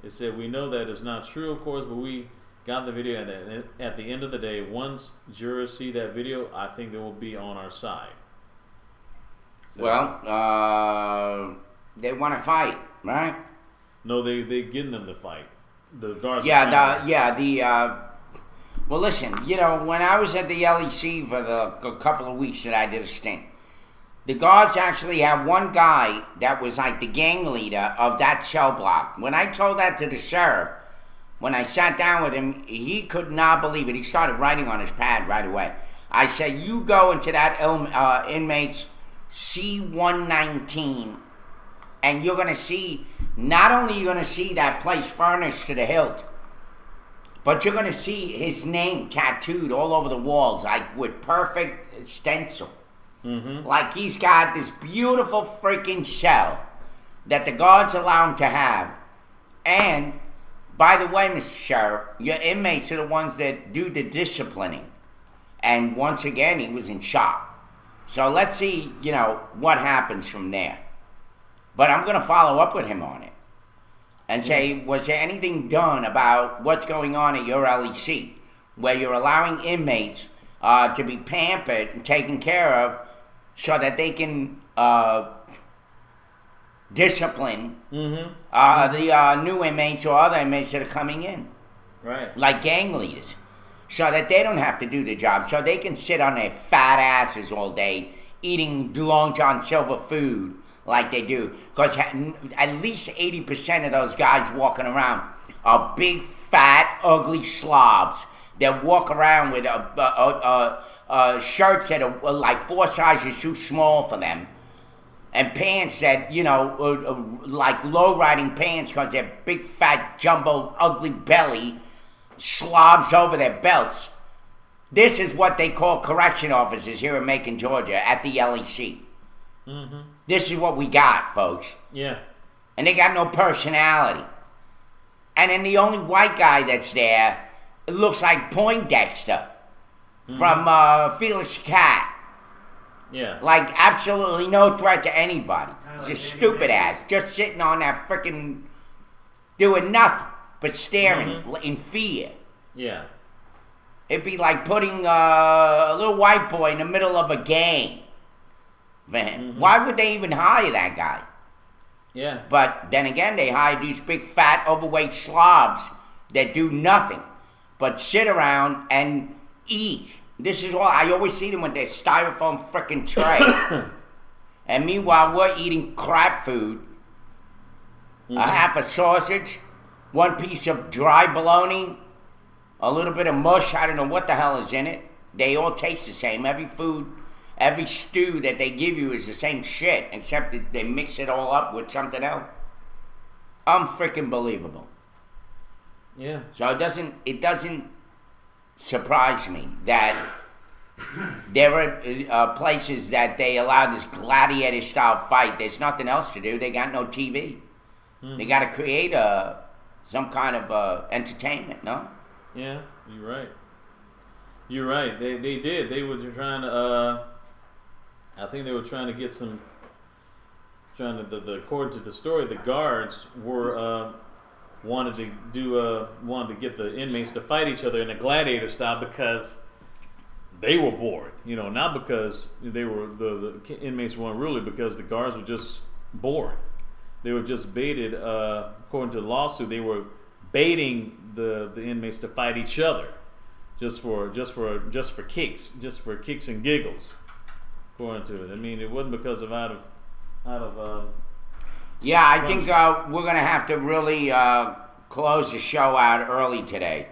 They said, "We know that is not true, of course, but we got the video, and at the end of the day, once jurors see that video, I think they will be on our side." So, well, they want to fight, right? No, they getting them to fight. The guards. Well, listen, when I was at the LEC for a couple of weeks that I did a stint, the guards actually had one guy that was like the gang leader of that cell block. When I told that to the sheriff, when I sat down with him, he could not believe it. He started writing on his pad right away. I said, "You go into that inmate's C-119, and you're going to see, not only you're going to see that place furnished to the hilt, but you're going to see his name tattooed all over the walls, like with perfect stencil. Mm-hmm. Like he's got this beautiful freaking cell that the guards allow him to have. And, by the way, Mr. Sheriff, your inmates are the ones that do the disciplining. And once again, he was in shock. So let's see, what happens from there. But I'm going to follow up with him on it and say, was there anything done about what's going on at your LEC, where you're allowing inmates to be pampered and taken care of so that they can discipline the new inmates or other inmates that are coming in, right? Like gang leaders, so that they don't have to do the job, so they can sit on their fat asses all day eating Long John Silver food like they do. Because at least 80% of those guys walking around are big, fat, ugly slobs that walk around with shirts that are like 4 sizes too small for them, and pants that, like low-riding pants because they're big, fat, jumbo, ugly belly, slobs over their belts. This is what they call correction officers here in Macon, Georgia, at the LEC. Mm-hmm. This is what we got, folks. Yeah. And they got no personality. And then the only white guy that's there, it looks like Poindexter from Felix the Cat. Yeah. Like absolutely no threat to anybody. Just stupid ass. Just sitting on that freaking, doing nothing but staring in fear. Yeah. It'd be like putting a little white boy in the middle of a game. Man, why would they even hire that guy? Yeah. But then again, they hire these big, fat, overweight slobs that do nothing but sit around and eat. This is all. I always see them with their styrofoam frickin' tray. And meanwhile, we're eating crap food. A half a sausage, 1 piece of dry bologna, a little bit of mush. I don't know what the hell is in it. They all taste the same. Every food, every stew that they give you is the same shit, except that they mix it all up with something else. Unfreaking believable. Yeah. So it doesn't surprise me that there are places that they allow this gladiator style fight. There's nothing else to do. They got no TV. They got to create some kind of entertainment, no? Yeah, you're right. You're right. They did. They were trying to. I think they were trying to get some. According to the story, the guards were wanted to get the inmates to fight each other in a gladiator style because they were bored. Not because they were the inmates weren't really, because the guards were just bored. They were just baited. According to the lawsuit, they were baiting the inmates to fight each other, just for kicks, and giggles. According to it, I mean, it wasn't because of out of. Yeah, I think we're gonna have to really close the show out early today.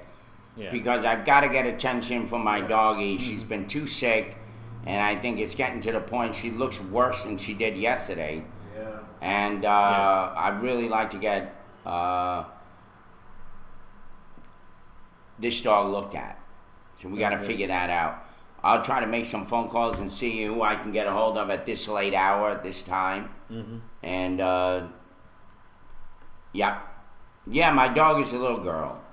Yeah. Because I've got to get attention from my doggie. She's been too sick, and I think it's getting to the point she looks worse than she did yesterday. Yeah. And I'd really like to get this dog looked at. So we got to figure that out. I'll try to make some phone calls and see who I can get a hold of at this late hour, at this time. Mm-hmm. And, yeah, my dog is a little girl.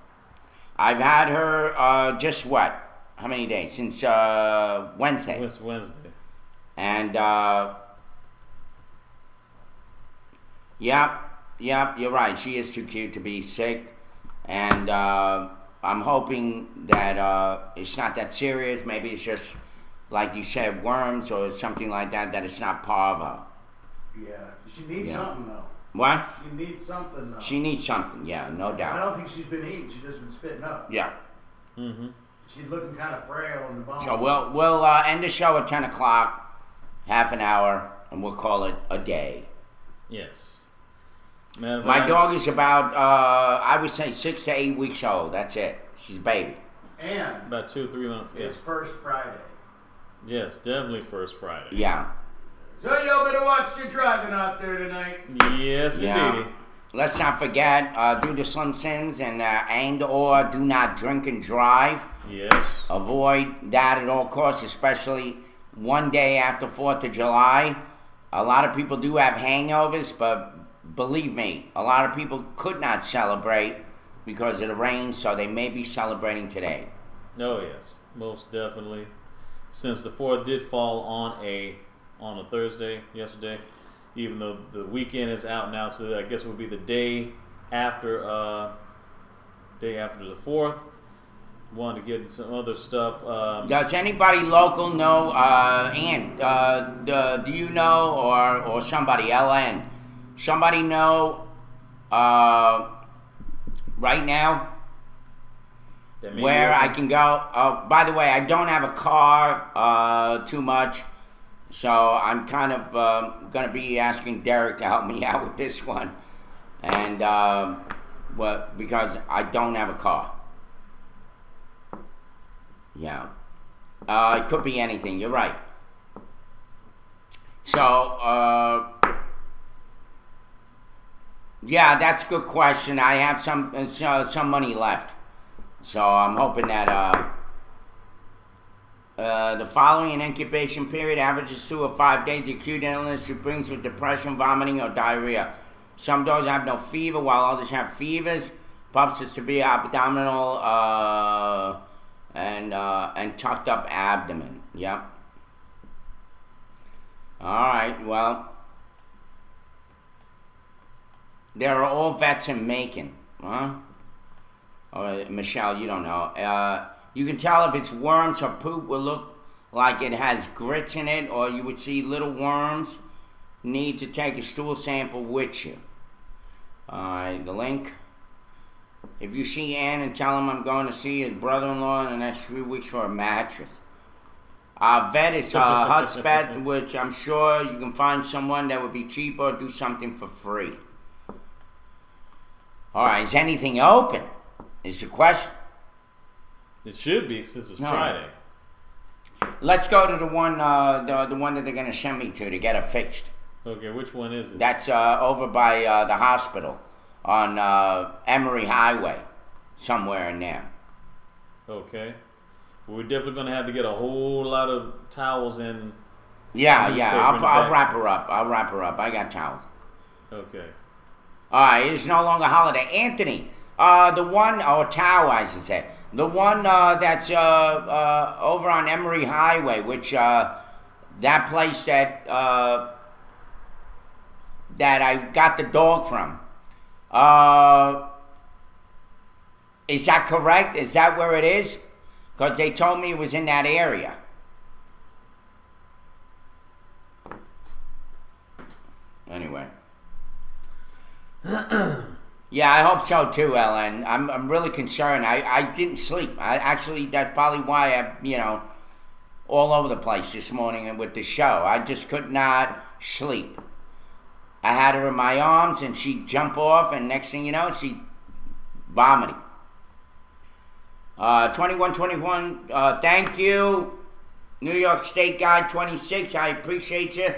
I've had her just what? How many days? Since Wednesday. Wednesday. And you're right. She is too cute to be sick. And I'm hoping that it's not that serious. Maybe it's just, like you said, worms or something like that, that it's not parvo. Yeah. She needs something, though. What? She needs something, though. She needs something, yeah, no doubt. I don't think she's been eating. She's just been spitting up. Yeah. Mm-hmm. She's looking kind of frail in the bone. So we'll end the show at 10 o'clock, half an hour, and we'll call it a day. Yes. Man, my dog is about, I would say, 6 to 8 weeks old. That's it. She's a baby. And about 2 or 3 months. It's First Friday. Yes, definitely First Friday. Yeah. So y'all better watch your driving out there tonight. Yes, indeed. Let's not forget, do the Slim Sims and or do not drink and drive. Yes. Avoid that at all costs, especially one day after 4th of July. A lot of people do have hangovers, but believe me, a lot of people could not celebrate because of the rain, so they may be celebrating today. Oh, yes. Most definitely. Since the 4th did fall on a Thursday yesterday, even though the weekend is out now, so I guess it would be the day after the 4th. Wanted to get some other stuff. Does anybody local know, Ann, do you know, or somebody, LN, somebody know right now where I can go? By the way, I don't have a car too much. So I'm kind of going to be asking Derek to help me out with this one, and because I don't have a car. Yeah, it could be anything. You're right. So yeah, that's a good question. I have some money left, so I'm hoping that. The following incubation period averages 2 or 5 days. Acute illness it brings with depression, vomiting, or diarrhea. Some dogs have no fever, while others have fevers. Pups with severe abdominal and tucked up abdomen. Yep. All right. Well, they're all vets in Macon, huh? Oh, Michelle, you don't know. You can tell if it's worms. Her poop will look like it has grits in it, or you would see little worms. Need to take a stool sample with you. Alright, the link. If you see Ann and tell him I'm going to see his brother-in-law in the next 3 weeks for a mattress. Vet is Hotspot, which I'm sure you can find someone that would be cheaper or do something for free. Alright, is anything open? Is the question. It should be, since it's Friday. Let's go to the one the one that they're going to send me to get it fixed. Okay, which one is it? That's over by the hospital on Emory Highway, somewhere in there. Okay. We're definitely going to have to get a whole lot of towels in. Yeah, I'll wrap her up. I got towels. Okay. All right, it's no longer holiday. Anthony, the one, or Tao, I should say. The one that's over on Emory Highway, which that place that I got the dog from. Is that correct? Is that where it is? Because they told me it was in that area. Anyway. Yeah, I hope so too, Ellen. I'm really concerned. I didn't sleep. That's probably why I'm, all over the place this morning with the show. I just could not sleep. I had her in my arms and she'd jump off, and next thing you know, she vomiting. 2121, thank you. New York State Guy 26, I appreciate you.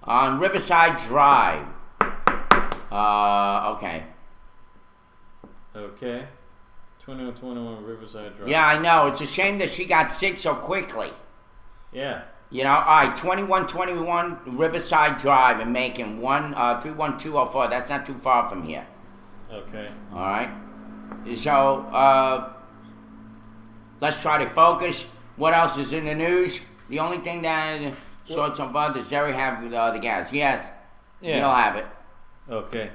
On Riverside Drive. Okay. Okay. 2121 Riverside Drive. Yeah, I know. It's a shame that she got sick so quickly. Yeah. All right, 2121 Riverside Drive in Macon, 31204. That's not too far from here. Okay. All right. So, let's try to focus. What else is in the news? The only thing that sorts of does Jerry have the gas? Yes. Yeah. He'll have it. Okay.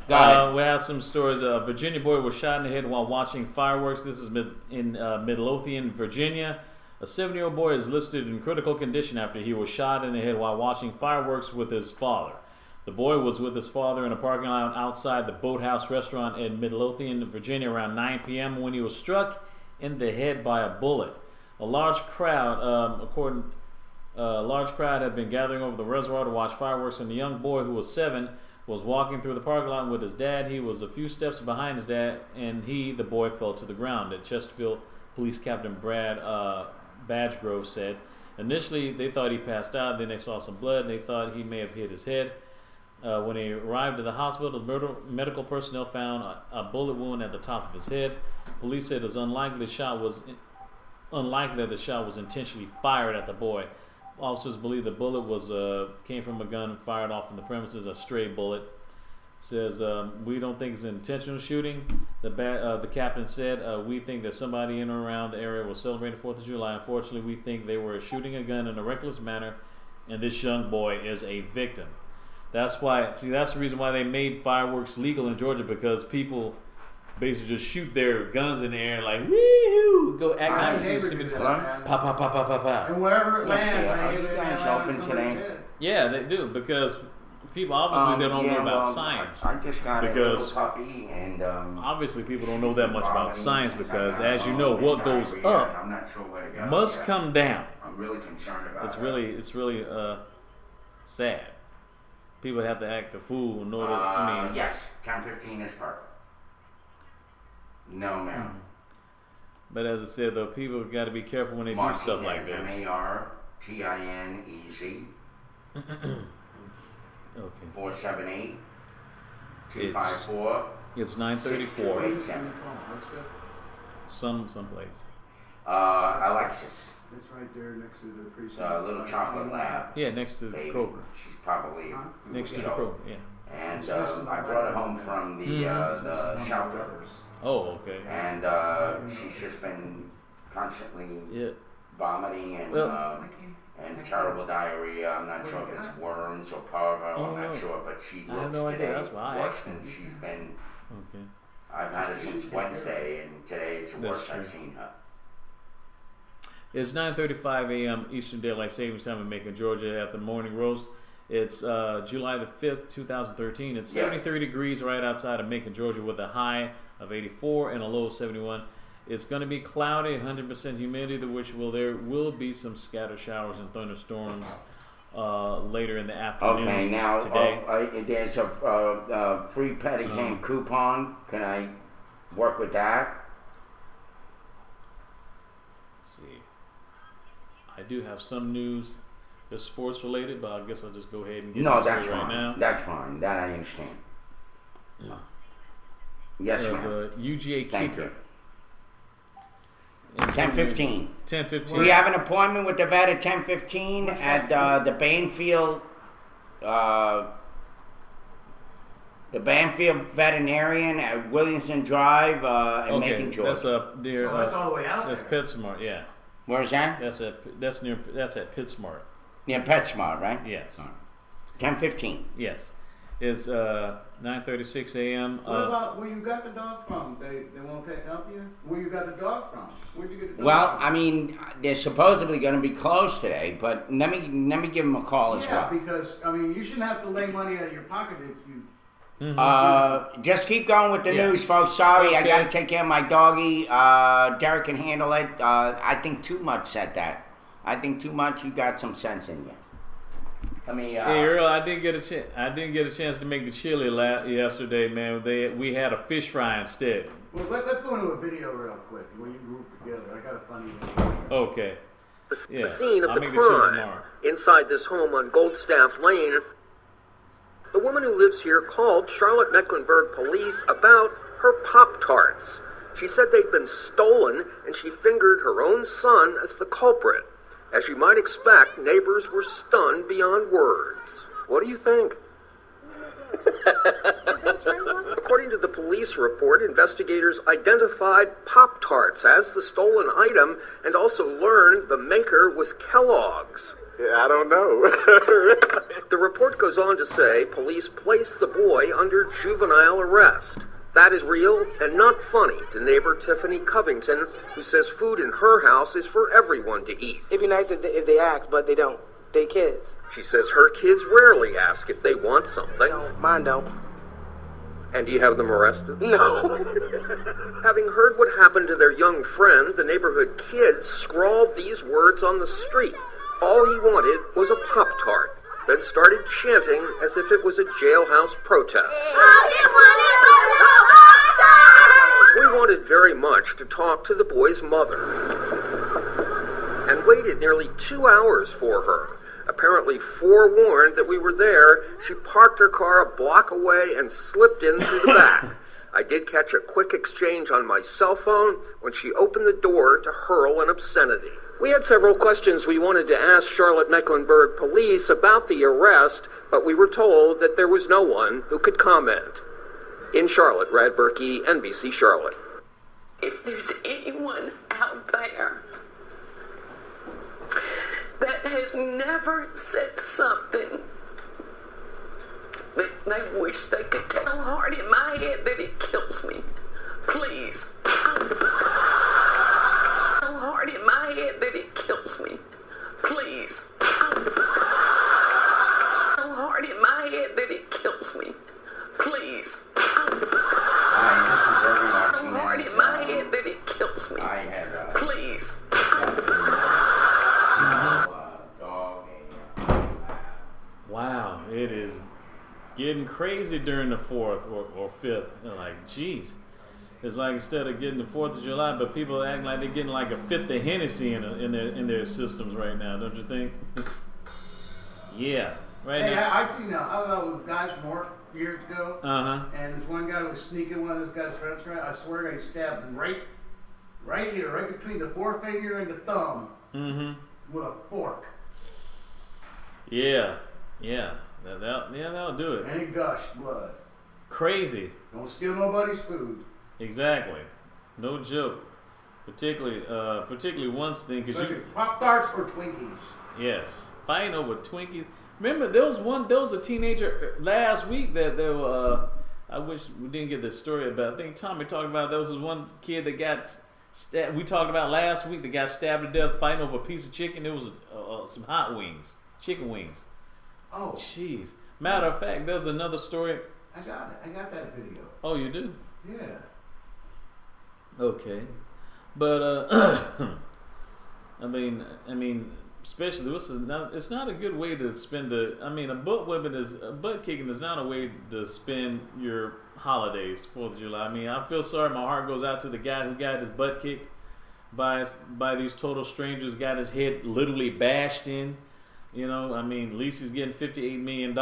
Got it. We have some stories. A Virginia boy was shot in the head while watching fireworks. This is in Midlothian, Virginia. A 7-year-old boy is listed in critical condition after he was shot in the head while watching fireworks with his father. The boy was with his father in a parking lot outside the Boathouse restaurant in Midlothian, Virginia around 9 p.m. when he was struck in the head by a bullet. A large crowd had been gathering over the reservoir to watch fireworks, and the young boy, who was 7, was walking through the parking lot with his dad. He was a few steps behind his dad, and the boy, fell to the ground. At Chesterfield Police Captain Brad Badgegrove said, initially they thought he passed out, then they saw some blood, and they thought he may have hit his head. When he arrived at the hospital, the medical personnel found a bullet wound at the top of his head. Police said it was unlikely that the shot was intentionally fired at the boy. Officers believe the bullet came from a gun fired off from the premises, a stray bullet. Says, we don't think it's an intentional shooting. The captain said, we think that somebody in or around the area was celebrating 4th of July. Unfortunately, we think they were shooting a gun in a reckless manner, and this young boy is a victim. That's the reason why they made fireworks legal in Georgia, because people basically just shoot their guns in the air like, wee-hoo, go act like pop, pop, pop, pop, pop, pop. And wherever it lands, are you guys open today? Yeah, they do, because people obviously they don't know about science. I just got a little puppy, and obviously people don't know that much about science, because as you know, what goes up I'm not sure where to go. must come down. I'm really concerned about it's really sad. People have to act a fool in order. Yes, 10:15 is perfect. No, ma'am. But as I said, though, people have got to be careful when they do stuff like this. MARTINEZ. Okay. 478-254. It's 9:34. Someplace. Alexis. It's right there next to the precinct. Little chocolate lab. Yeah, next to the Kroger. She's probably next to the Kroger. Yeah. And I brought her home from the shelter. Oh, okay. And she's just been constantly vomiting and terrible diarrhea. I'm not sure if it's worms or parvo. I'm not sure, but she looks I have no idea. today That's why I worse asked than him. she's been. Okay. I've had her since Wednesday, and today is the worst I've seen her. It's 9:35 a.m. Eastern Daylight Savings Time in Macon, Georgia, at the Morning Roast. It's July the 5th, 2013. It's 73 degrees right outside of Macon, Georgia, with a high of 84 and a low of 71. It's going to be cloudy, 100% humidity, there will be some scattered showers and thunderstorms later in the afternoon. Okay, now today. There's a free pet exam coupon. Can I work with that? Let's see. I do have some news that's sports related, but I guess I'll just go ahead and get into it right now. That's fine. That I understand. Yes, There's ma'am. a UGA kicker. 10:15. 10:15. We have an appointment with the vet at 10:15 at the Banfield Veterinarian at Williamson Drive in Macon, Georgia. That's up near. that's all the way out That's PetSmart, yeah. Where is that? That's at PetSmart. Near PetSmart, right? Yes. 10:15. Yes. It's 9:36 a.m. What about where you got the dog from? They won't help you? Where you got the dog from? Where'd you get the dog Well, from? I mean, they're supposedly going to be closed today, but let me give them a call as well. Yeah, because, I mean, you shouldn't have to lay money out of your pocket if you... Just keep going with the news, folks. Sorry, I got to take care of my doggy. Derek can handle it. I think too much said that. I think too much. You got some sense in you. Let me. Hey Earl, I didn't get a chance to make the chili yesterday, man. We had a fish fry instead. Well, let's go into a video real quick when you group together. I got a funny video. Okay. The scene of the crime inside this home on Goldstaff Lane. The woman who lives here called Charlotte Mecklenburg police about her Pop-Tarts. She said they'd been stolen, and she fingered her own son as the culprit. As you might expect, neighbors were stunned beyond words. What do you think? According to the police report, investigators identified Pop-Tarts as the stolen item and also learned the maker was Kellogg's. Yeah, I don't know. The report goes on to say police placed the boy under juvenile arrest. That is real and not funny to neighbor Tiffany Covington, who says food in her house is for everyone to eat. It'd be nice if they ask, but they don't. They kids. She says her kids rarely ask if they want something. Mine don't. And do you have them arrested? No. Having heard what happened to their young friend, the neighborhood kids scrawled these words on the street. All he wanted was a Pop-Tart, then started chanting as if it was a jailhouse protest. We wanted very much to talk to the boy's mother and waited nearly 2 hours for her. Apparently forewarned that we were there, she parked her car a block away and slipped in through the back. I did catch a quick exchange on my cell phone when she opened the door to hurl an obscenity. We had several questions we wanted to ask Charlotte Mecklenburg police about the arrest, but we were told that there was no one who could comment. In Charlotte, Brad Berkey, NBC Charlotte. If there's anyone out there that has never said something that they wish they could tell so hard in my head that it kills me, please. So hard in my head that it kills me, please. So hard in my head that it kills me, please. So hard in my head that it kills me, please. Wow, it is getting crazy during the 4th or 5th. They're like, geez. It's like instead of getting the 4th of July, but people are acting like they're getting like a 5th of Hennessy in their systems right now, don't you think? Yeah. Right hey, now. I seen I don't know, with guys from work years ago. And this one guy was sneaking one of this guy's friends around. I swear he stabbed him right here, right between the forefinger and the thumb, with a fork. Yeah. That'll do it. And it gushed blood. Crazy. Don't steal nobody's food. Exactly. No joke. Particularly one thing, because you Pop-Tarts or Twinkies. Yes, fighting over Twinkies. Remember, there was a teenager last week that there were. I wish we didn't get this story about. I think Tommy talked about there was one kid that got stabbed. We talked about last week that got stabbed to death fighting over a piece of chicken. It was some hot wings, chicken wings. Oh, jeez. Matter of fact, there's another story. I got it. I got that video. Oh, you do? Yeah. Okay, but I mean, especially it's not a good way to spend a butt kicking is not a way to spend your holidays, 4th of July. I mean, I feel sorry. My heart goes out to the guy who got his butt kicked by these total strangers, got his head literally bashed in. You know, I mean, at least he's getting $58 million.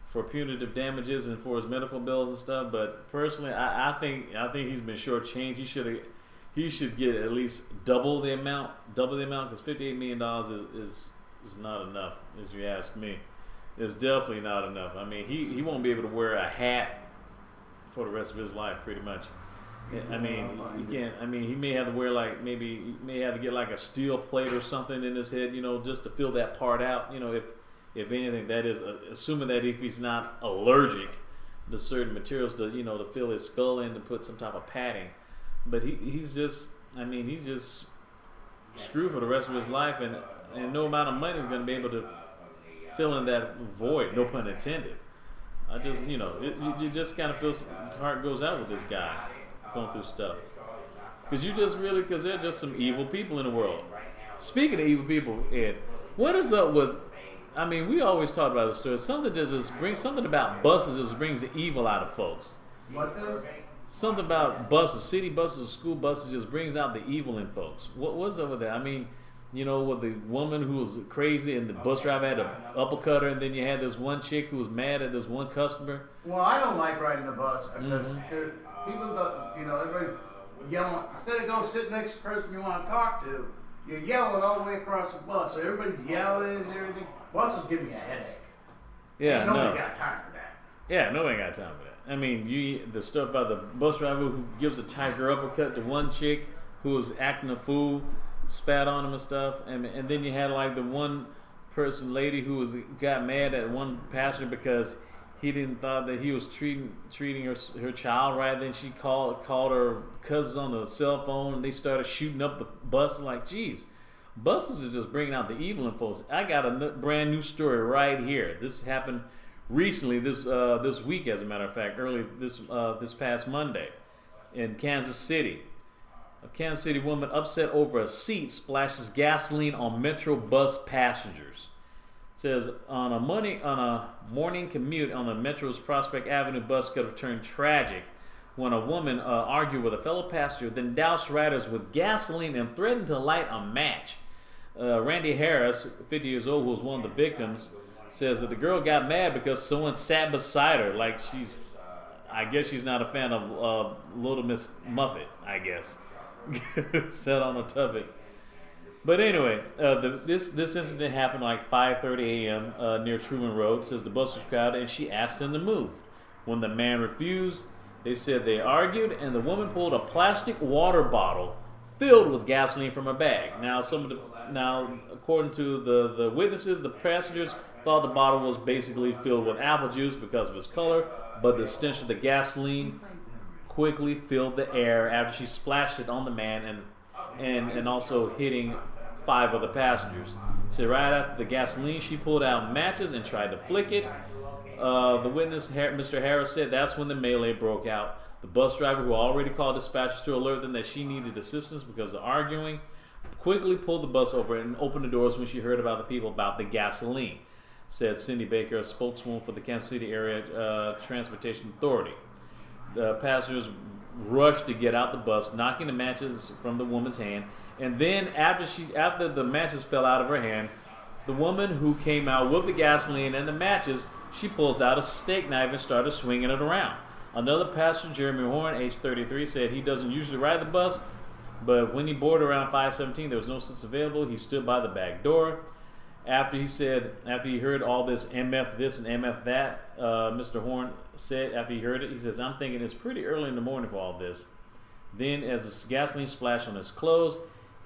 For punitive damages and for his medical bills and stuff. But personally, I think he's been shortchanged. He should get at least double the amount because $58 million is not enough, as you ask me. It's definitely not enough. I mean, he won't be able to wear a hat for the rest of his life, pretty much. I mean, he can't. I mean, he may have to wear he may have to get like a steel plate or something in his head, just to fill that part out. If if anything, that is assuming that if he's not allergic to certain materials to fill his skull in to put some type of padding. But he's just screwed for the rest of his life, and no amount of money is going to be able to fill in that void. No pun intended. I just you just kind of feel heart goes out with this guy going through stuff because they're just some evil people in the world. Speaking of evil people, Ed, what is up with? I mean, we always talk about the story. Something about buses just brings the evil out of folks. What does? Something about buses, city buses or school buses, just brings out the evil in folks. What's up with that? I mean, with the woman who was crazy and the bus driver had to uppercut her, and then you had this one chick who was mad at this one customer. Well, I don't like riding the bus because people don't, everybody's yelling. Instead of go sit next to the person you want to talk to, you're yelling all the way across the bus. So everybody's yelling and everything. Buses give me a headache. Yeah, nobody got time for that. Yeah, nobody got time for that. I mean, the stuff about the bus driver who gives a tiger uppercut to one chick who was acting a fool, spat on him and stuff, and then you had like the one lady who got mad at one passenger because he didn't thought that he was treating her child right. Then she called her cousins on the cell phone, and they started shooting up the bus. Like, geez, buses are just bringing out the evil in folks. I got a brand new story right here. This happened recently, this week, as a matter of fact, early this past Monday in Kansas City. A Kansas City woman upset over a seat splashes gasoline on Metro bus passengers. Says on a morning commute on the Metro's Prospect Avenue bus could have turned tragic when a woman argued with a fellow passenger, then doused riders with gasoline and threatened to light a match. Randy Harris, 50 years old, who was one of the victims, says that the girl got mad because someone sat beside her. Like I guess she's not a fan of Little Miss Muffet, I guess. Sat on a tuffet. But anyway, this incident happened like 5:30 a.m. Near Truman Road. Says the bus was crowded and she asked him to move. When the man refused, they said they argued and the woman pulled a plastic water bottle filled with gasoline from her bag. Now, according to the witnesses, the passengers thought the bottle was basically filled with apple juice because of its color, but the stench of the gasoline quickly filled the air after she splashed it on the man and also hitting 5 other passengers. So right after the gasoline, she pulled out matches and tried to flick it. The witness, Mr. Harris, said that's when the melee broke out. The bus driver, who already called dispatchers to alert them that she needed assistance because of arguing, quickly pulled the bus over and opened the doors when she heard about the people about the gasoline, said Cindy Baker, a spokeswoman for the Kansas City Area Transportation Authority. The passengers rushed to get out the bus, knocking the matches from the woman's hand. And then after the matches fell out of her hand, the woman who came out with the gasoline and the matches, she pulls out a steak knife and started swinging it around. Another passenger, Jeremy Horn, age 33, said he doesn't usually ride the bus, but when he boarded around 5:17, there was no seats available. He stood by the back door. After he heard all this MF this and MF that, Mr. Horn said after he heard it, he says, "I'm thinking it's pretty early in the morning for all this." Then, as the gasoline splashed on his clothes,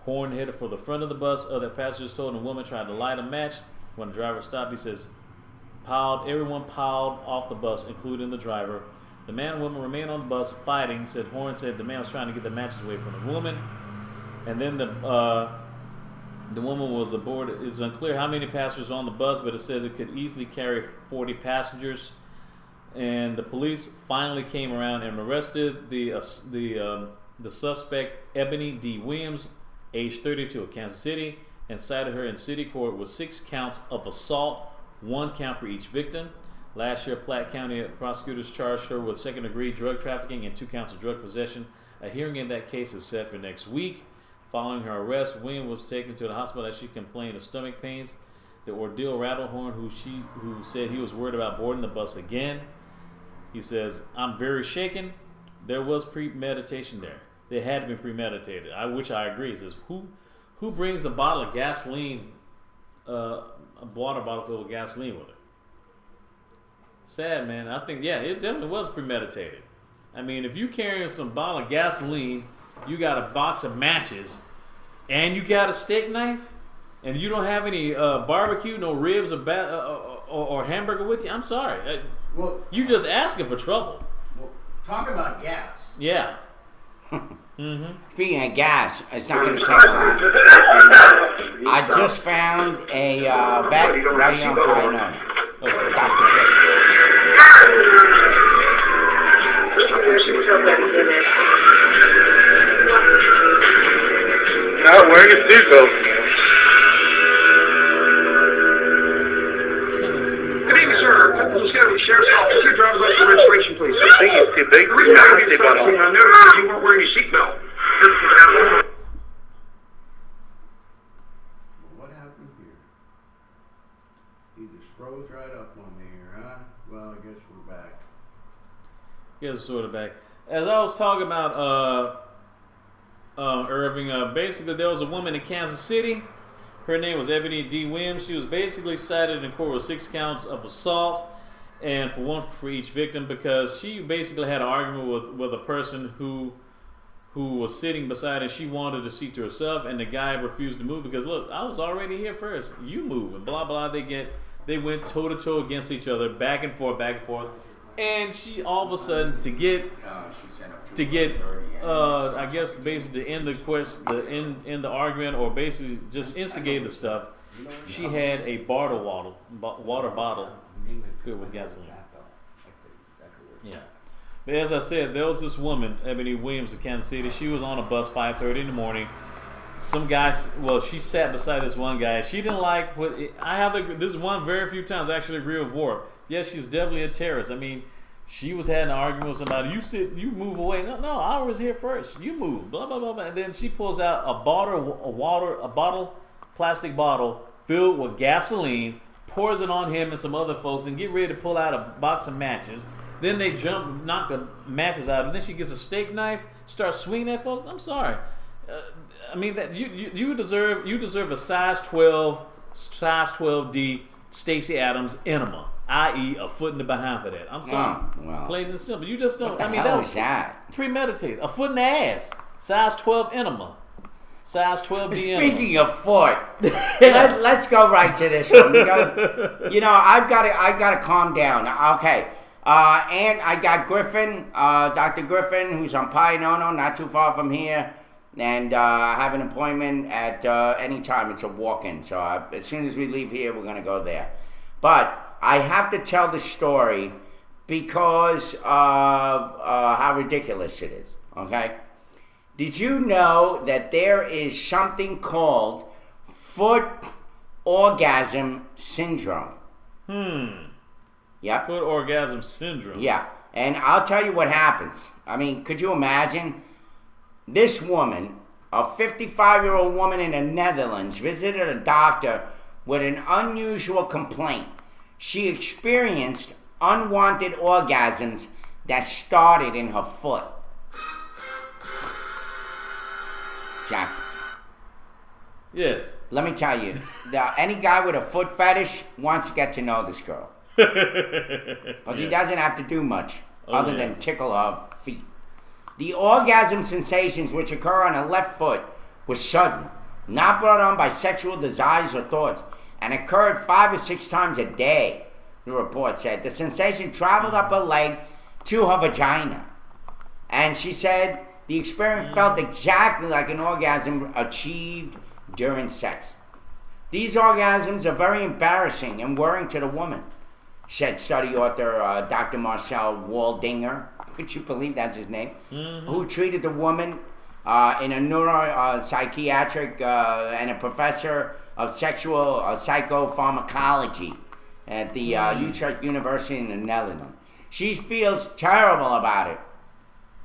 Horn headed for the front of the bus. Other passengers told him a woman tried to light a match. When the driver stopped, he says, everyone piled off the bus, including the driver. The man and woman remained on the bus fighting. Horn said the man was trying to get the matches away from the woman. And then the woman was aboard. It's unclear how many passengers were on the bus, but it says it could easily carry 40 passengers. And the police finally came around and arrested the suspect, Ebony D. Williams, age 32, of Kansas City, and cited her in city court with 6 counts of assault, 1 count for each victim. Last year, Platte County prosecutors charged her with second-degree drug trafficking and 2 counts of drug possession. A hearing in that case is set for next week. Following her arrest, Williams was taken to the hospital as she complained of stomach pains. The ordeal rattled Horn, who said he was worried about boarding the bus again. He says, "I'm very shaken. There was premeditation there. It had to be premeditated," which I agree. He says, who brings a bottle of gasoline, a water bottle filled with gasoline with her? Sad, man. I think, yeah, it definitely was premeditated. I mean, if you carrying some bottle of gasoline, you got a box of matches, and you got a steak knife, and you don't have any barbecue, no ribs or hamburger with you, I'm sorry. Well, you just asking for trouble. Well, talk about gas. Yeah. Speaking of gas, it's not going to take a lot. I just found a vet right here on Pioneer. Okay. Dr. Griffin. Not wearing a seatbelt. Good evening, sir. This County Sheriff's Office. Your driver's license and registration, please. I think he's too big. The reason I noticed you weren't wearing your seatbelt. What happened here? He just froze right up on me here, huh? Well, I guess we're back. Guess sort of back. As I was talking about Irving, basically there was a woman in Kansas City. Her name was Ebony D. Williams. She was basically cited in court with 6 counts of assault, and for one for each victim, because she basically had an argument with a person who was sitting beside her. She wanted a seat to herself, and the guy refused to move because, look, I was already here first. You move, and blah blah. They went toe to toe against each other, back and forth, and she all of a sudden to get I guess basically to end the argument, or basically just instigate the stuff. She had a water bottle filled with gasoline. Yeah. But as I said, there was this woman, Ebony Williams of Kansas City. She was on a bus 5:30 in the morning. Some guys, she sat beside this one guy. She didn't like this is one very few times I actually agree with Vorp. Yes, she's definitely a terrorist. I mean, she was having an argument with somebody. You move away. No, I was here first. You move. Blah blah blah blah. And then she pulls out a plastic bottle filled with gasoline, pours it on him and some other folks, and get ready to pull out a box of matches. Then they knock the matches out, and then she gets a steak knife, starts swinging at folks. I'm sorry. I mean that you deserve a size 12D Stacey Adams enema, i.e. a foot in the behind for that. I'm sorry. Well, plain and simple. You just don't. What the hell was that? Premeditated. A foot in the ass. Size 12 enema. Size 12D enema. Speaking of foot, let's go right to this one, because I've got to calm down. Okay. And I got Griffin, Dr. Griffin, who's on Pionono, not too far from here. And I have an appointment at any time. It's a walk-in. So as soon as we leave here, we're going to go there. But I have to tell the story because of how ridiculous it is. Okay? Did you know that there is something called foot orgasm syndrome? Yep. Foot orgasm syndrome. Yeah. And I'll tell you what happens. I mean, could you imagine? This woman, a 55-year-old woman in the Netherlands, visited a doctor with an unusual complaint. She experienced unwanted orgasms that started in her foot. Jack. Yes. Let me tell you, any guy with a foot fetish wants to get to know this girl. Because he doesn't have to do much other than tickle her feet. The orgasm sensations which occur on the left foot were sudden, not brought on by sexual desires or thoughts, and occurred 5 or 6 times a day, the report said. The sensation traveled up her leg to her vagina. And she said the experience felt exactly like an orgasm achieved during sex. These orgasms are very embarrassing and worrying to the woman, said study author Dr. Marcel Waldinger. Would you believe that's his name? Who treated the woman in a neuropsychiatric and a professor of sexual psychopharmacology at the Utrecht University in the Netherlands. She feels terrible about it.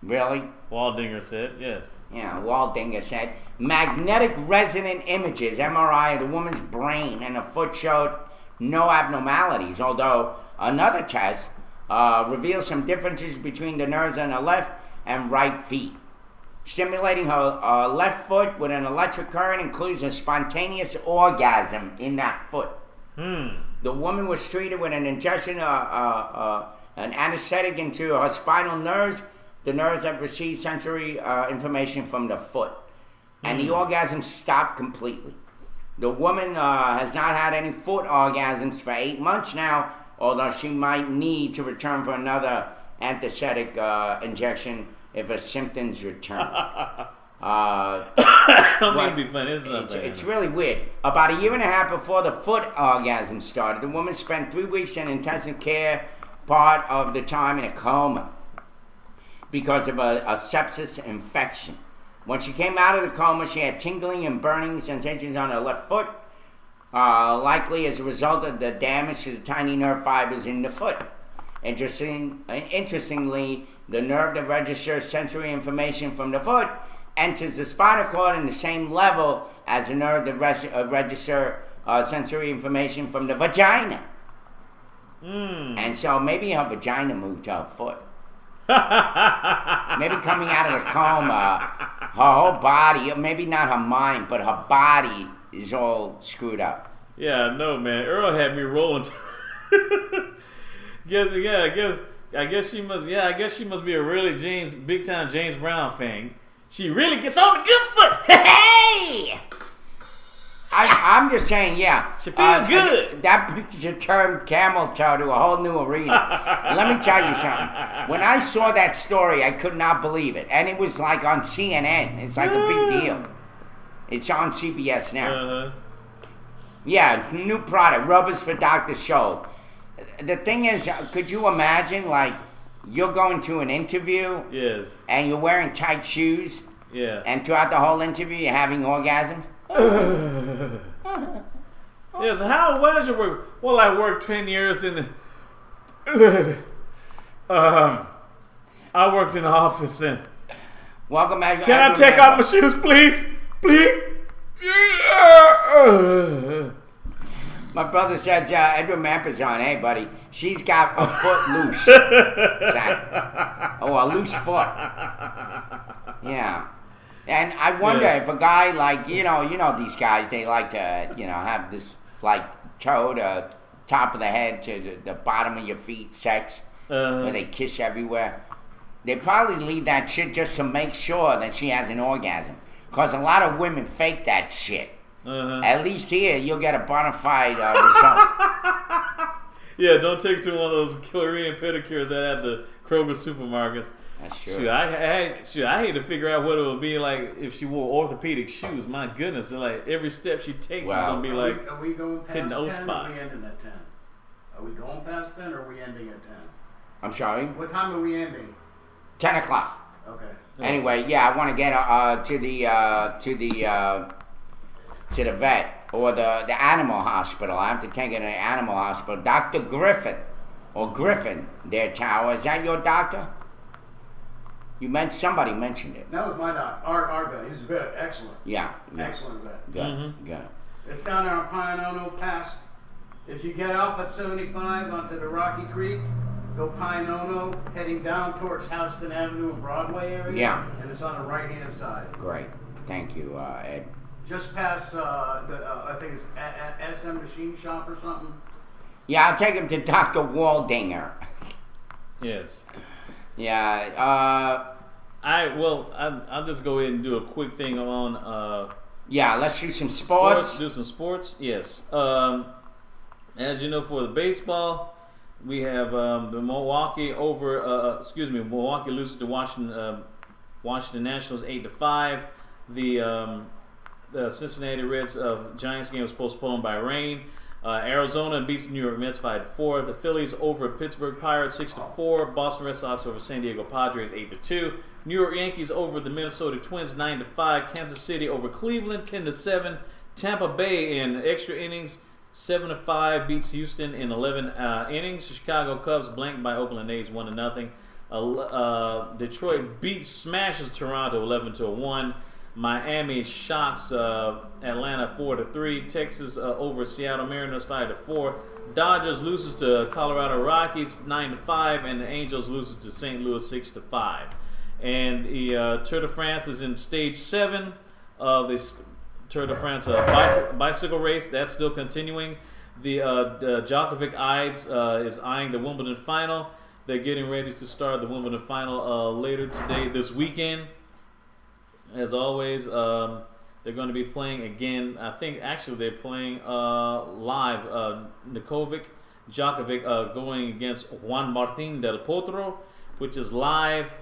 Really? Waldinger said, yes. Yeah, Waldinger said, magnetic resonant images, MRI, of the woman's brain and her foot showed no abnormalities, although another test reveals some differences between the nerves on her left and right feet. Stimulating her left foot with an electric current includes a spontaneous orgasm in that foot. The woman was treated with an injection, an anesthetic into her spinal nerves, the nerves that receive sensory information from the foot. And the orgasm stopped completely. The woman has not had any foot orgasms for 8 months now, although she might need to return for another anesthetic injection if her symptoms return. I don't mean to be funny. It's really weird. About a year and a half before the foot orgasm started, the woman spent 3 weeks in intensive care, part of the time in a coma because of a sepsis infection. When she came out of the coma, she had tingling and burning sensations on her left foot, likely as a result of the damage to the tiny nerve fibers in the foot. Interestingly, the nerve that registers sensory information from the foot enters the spinal cord in the same level as the nerve that registers sensory information from the vagina. And so maybe her vagina moved to her foot. Maybe coming out of the coma, her whole body, maybe not her mind, but her body is all screwed up. Yeah, no, man. Earl had me rolling. I guess she must be a really big time James Brown fan. She really gets on the good foot. Hey! I'm just saying, yeah. She feels good. That brings the term camel toe to a whole new arena. Let me tell you something. When I saw that story, I could not believe it. And it was like on CNN. It's like a big deal. It's on CBS now. Yeah, new product, rubbers for Dr. Scholl. The thing is, could you imagine, like, you're going to an interview, yes, and you're wearing tight shoes, yeah, and throughout the whole interview you're having orgasms? Yes, how did you work? Well, I worked 10 years in I worked in the office and welcome back. Can I take off my shoes, please? Please? My brother says, Edward Mampa's on. Hey, buddy, she's got a foot loose. Exactly. Oh, a loose foot. Yeah. And I wonder if a guy like, you know these guys, they like to, have this, like, toe to top of the head to the bottom of your feet sex, where they kiss everywhere. They probably leave that shit just to make sure that she has an orgasm. Because a lot of women fake that shit. At least here, you'll get a bona fide result. Yeah, don't take to one of those Korean pedicures that at the Kroger supermarkets. That's true. Shoot, I hate to figure out what it would be like if she wore orthopedic shoes. My goodness, like every step she takes is gonna be like Are we going past hitting the 10 O-spot. or are we ending at 10? Are we going past 10 or are we ending at 10? I'm sorry? What time are we ending? 10 o'clock. Okay. Anyway, yeah, I want to get to the vet or the animal hospital. I have to take her to the animal hospital. Dr. Griffin there, Tower. Is that your doctor? Somebody mentioned it. That was my doctor. Our guy. He's good. Excellent. Yeah. Excellent vet. Good. It's down there on Pine-Ono past. If you get off at 75 onto the Rocky Creek, go Pine-Ono, heading down towards Houston Avenue and Broadway area. Yeah. And it's on the right-hand side. Great. Thank you, Ed. Just past I think it's SM Machine Shop or something. Yeah, I'll take him to Dr. Waldinger. Yes. Yeah. I'll just go ahead and do a quick thing on. Yeah, let's do some sports. Do some sports. Yes. As you know, for the baseball, we have the Milwaukee loses to Washington Nationals 8-5. The Cincinnati Reds Giants game was postponed by rain. Arizona beats New York Mets 5-4. The Phillies over Pittsburgh Pirates 6-4. Boston Red Sox over San Diego Padres 8-2. New York Yankees over the Minnesota Twins 9-5. Kansas City over Cleveland 10-7. Tampa Bay in extra innings 7-5 beats Houston in 11 innings. Chicago Cubs blanked by Oakland A's 1-0. Detroit smashes Toronto 11-1. Miami shocks Atlanta 4-3. Texas over Seattle Mariners 5-4. Dodgers loses to Colorado Rockies 9-5, and the Angels loses to St. Louis 6-5. And the Tour de France is in stage 7 of the Tour de France bicycle race. That's still continuing. The Djokovic Ides is eyeing the Wimbledon final. They're getting ready to start the Wimbledon final later today, this weekend. As always, They're going to be playing again. I think actually they're playing live. Djokovic going against Juan Martín del Potro, which is live.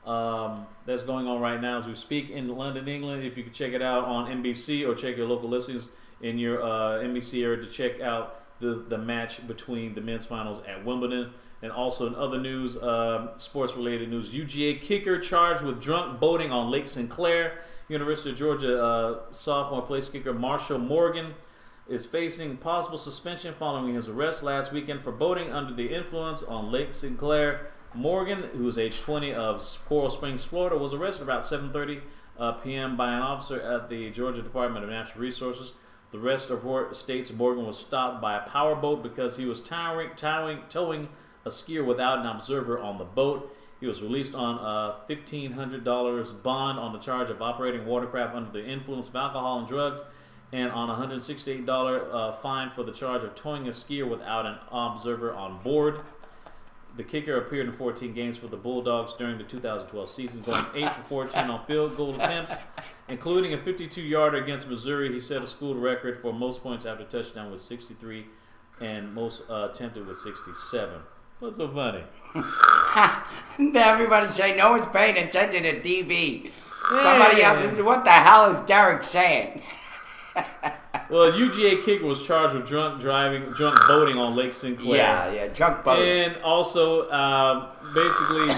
That's going on right now as we speak in London, England. If you could check it out on NBC or check your local listings in your NBC area to check out the match between the men's finals at Wimbledon. And also in other news, sports-related news, UGA kicker charged with drunk boating on Lake Sinclair. University of Georgia sophomore place kicker Marshall Morgan is facing possible suspension following his arrest last weekend for boating under the influence on Lake Sinclair. Morgan, who is age 20 of Coral Springs, Florida, was arrested about 7:30 p.m. by an officer at the Georgia Department of Natural Resources. The arrest report states Morgan was stopped by a powerboat because he was towing a skier without an observer on the boat. He was released on a $1,500 bond on the charge of operating watercraft under the influence of alcohol and drugs, and on a $168 fine for the charge of towing a skier without an observer on board. The kicker appeared in 14 games for the Bulldogs during the 2012 season, going 8 for 14 on field goal attempts, including a 52-yarder against Missouri. He set a school record for most points after touchdown with 63 and most attempted with 67. What's so funny? Everybody say no one's paying attention to DB. Somebody else is, what the hell is Derek saying? Well, UGA kicker was charged with drunk boating on Lake Sinclair. Yeah, drunk boating. And also, basically,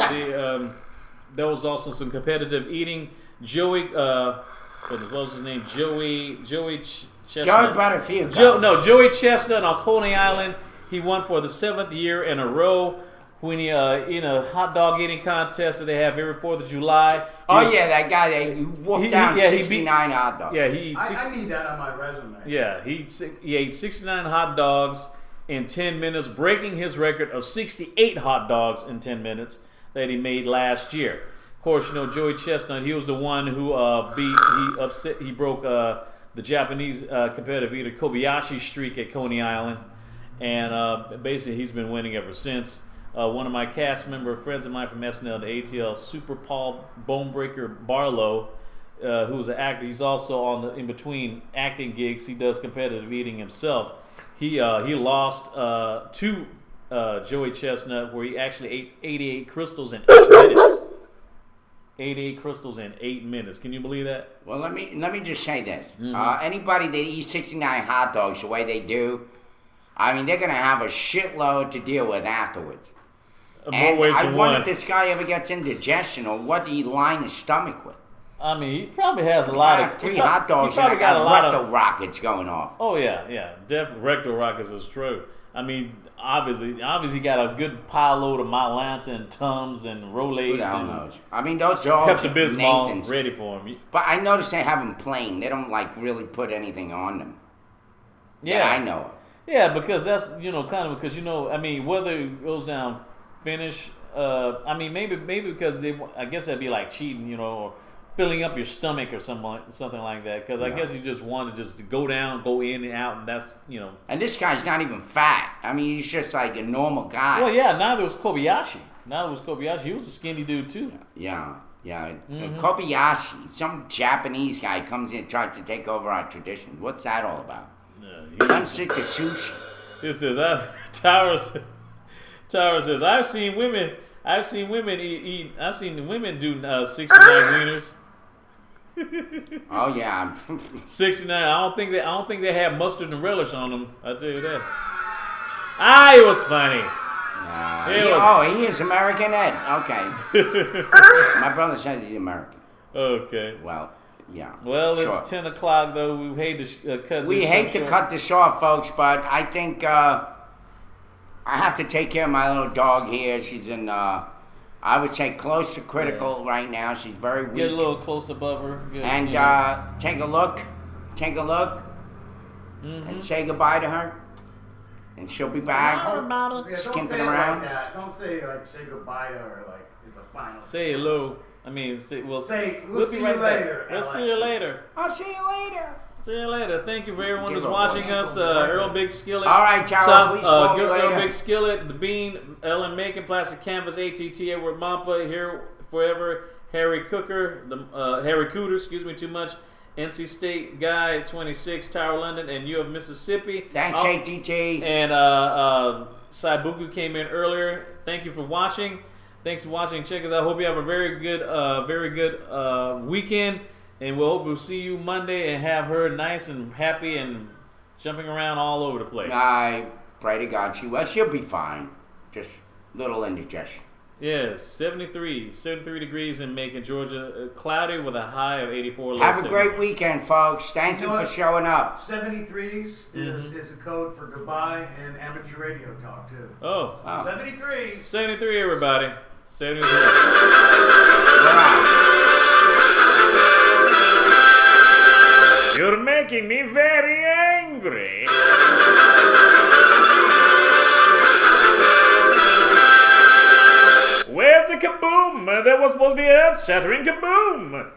there was also some competitive eating. Joey, what was his name? Joey Chestnut. Joey Butterfield. Joey Chestnut on Coney Island. He won for the 7th year in a row when he in a hot dog eating contest that they have every 4th of July. That guy, they wolfed down 69 hot dogs. Yeah, I need that on my resume. Yeah, he ate 69 hot dogs in 10 minutes, breaking his record of 68 hot dogs in 10 minutes that he made last year. Of course, Joey Chestnut, he was the one who he broke the Japanese competitive eater Kobayashi's streak at Coney Island. And basically, he's been winning ever since. One of my cast member friends of mine from SNL, the ATL, Super Paul Bonebreaker Barlow, who's an actor. He's also in between acting gigs. He does competitive eating himself. He lost to Joey Chestnut, where he actually ate 88 crystals in 8 minutes. 88 crystals in 8 minutes. Can you believe that? Well, let me just say this. Anybody that eats 69 hot dogs the way they do, I mean, they're going to have a shitload to deal with afterwards. And I wonder if this guy ever gets indigestion, or what do you line his stomach with? I mean, he probably has a lot of... 3 hot dogs and I got rectal rockets going off. Oh, yeah. Definitely rectal rockets is true. I mean, obviously he got a good pile load of Mylanta and Tums and Rolaids. Who the hell knows? I mean, those are all Pepto-Bismol ready for him. But I noticed they have them plain. They don't, really put anything on them. Yeah. I know. Yeah, because that's, I mean, whether it goes down finish, I mean, maybe because I guess that'd be like cheating, or filling up your stomach or something like that. Because I guess you just want to just go down, go in and out, and that's, And this guy's not even fat. I mean, he's just like a normal guy. Well, yeah, neither was Kobayashi. He was a skinny dude, too. Yeah. Kobayashi, some Japanese guy comes in and tries to take over our tradition. What's that all about? I'm sick of sushi. It says, Tower says, I've seen women eat. I've seen the women do 69 wieners. Oh yeah, 69. I don't think they have mustard and relish on them. I tell you that. It was funny. He is American Ed. Okay. My brother says he's American. Okay. Well. Yeah. Well, it's 10 o'clock, though. We hate to cut We hate to cut this off, folks, but I think I have to take care of my little dog here. She's in, I would say, close to critical right now. She's very weak. Get a little close above her. And take a look, and say goodbye to her. And she'll be back, skimping around. Like that. Don't say goodbye to her like it's a final. Say hello. I mean, we'll see you right later. We'll see you later. I'll see you later. See you later. Thank you for everyone who's watching us. Earl Big Skillet. All right, Tara, please call me later. Earl Big Skillet, The Bean, Ellen Macon, Plastic Canvas, ATT, Edward Mampa, Here Forever, Harry Cooter, too much, NC State guy 26, Tower London, and U of Mississippi. Thanks, ATT. And Saibuku came in earlier. Thank you for watching. Thanks for watching. Check us out. Hope you have a very good weekend. And we'll see you Monday and have her nice and happy and jumping around all over the place. I pray to God she'll be fine. Just little indigestion. Yes, 73 degrees in Macon, Georgia. Cloudy with a high of 84. Have a great weekend, folks. Thank you for showing up. 73s is a code for goodbye and amateur radio talk, too. Oh. 73. 73, everybody. 73. You're making me very angry. Where's the kaboom? There was supposed to be an earth-shattering kaboom.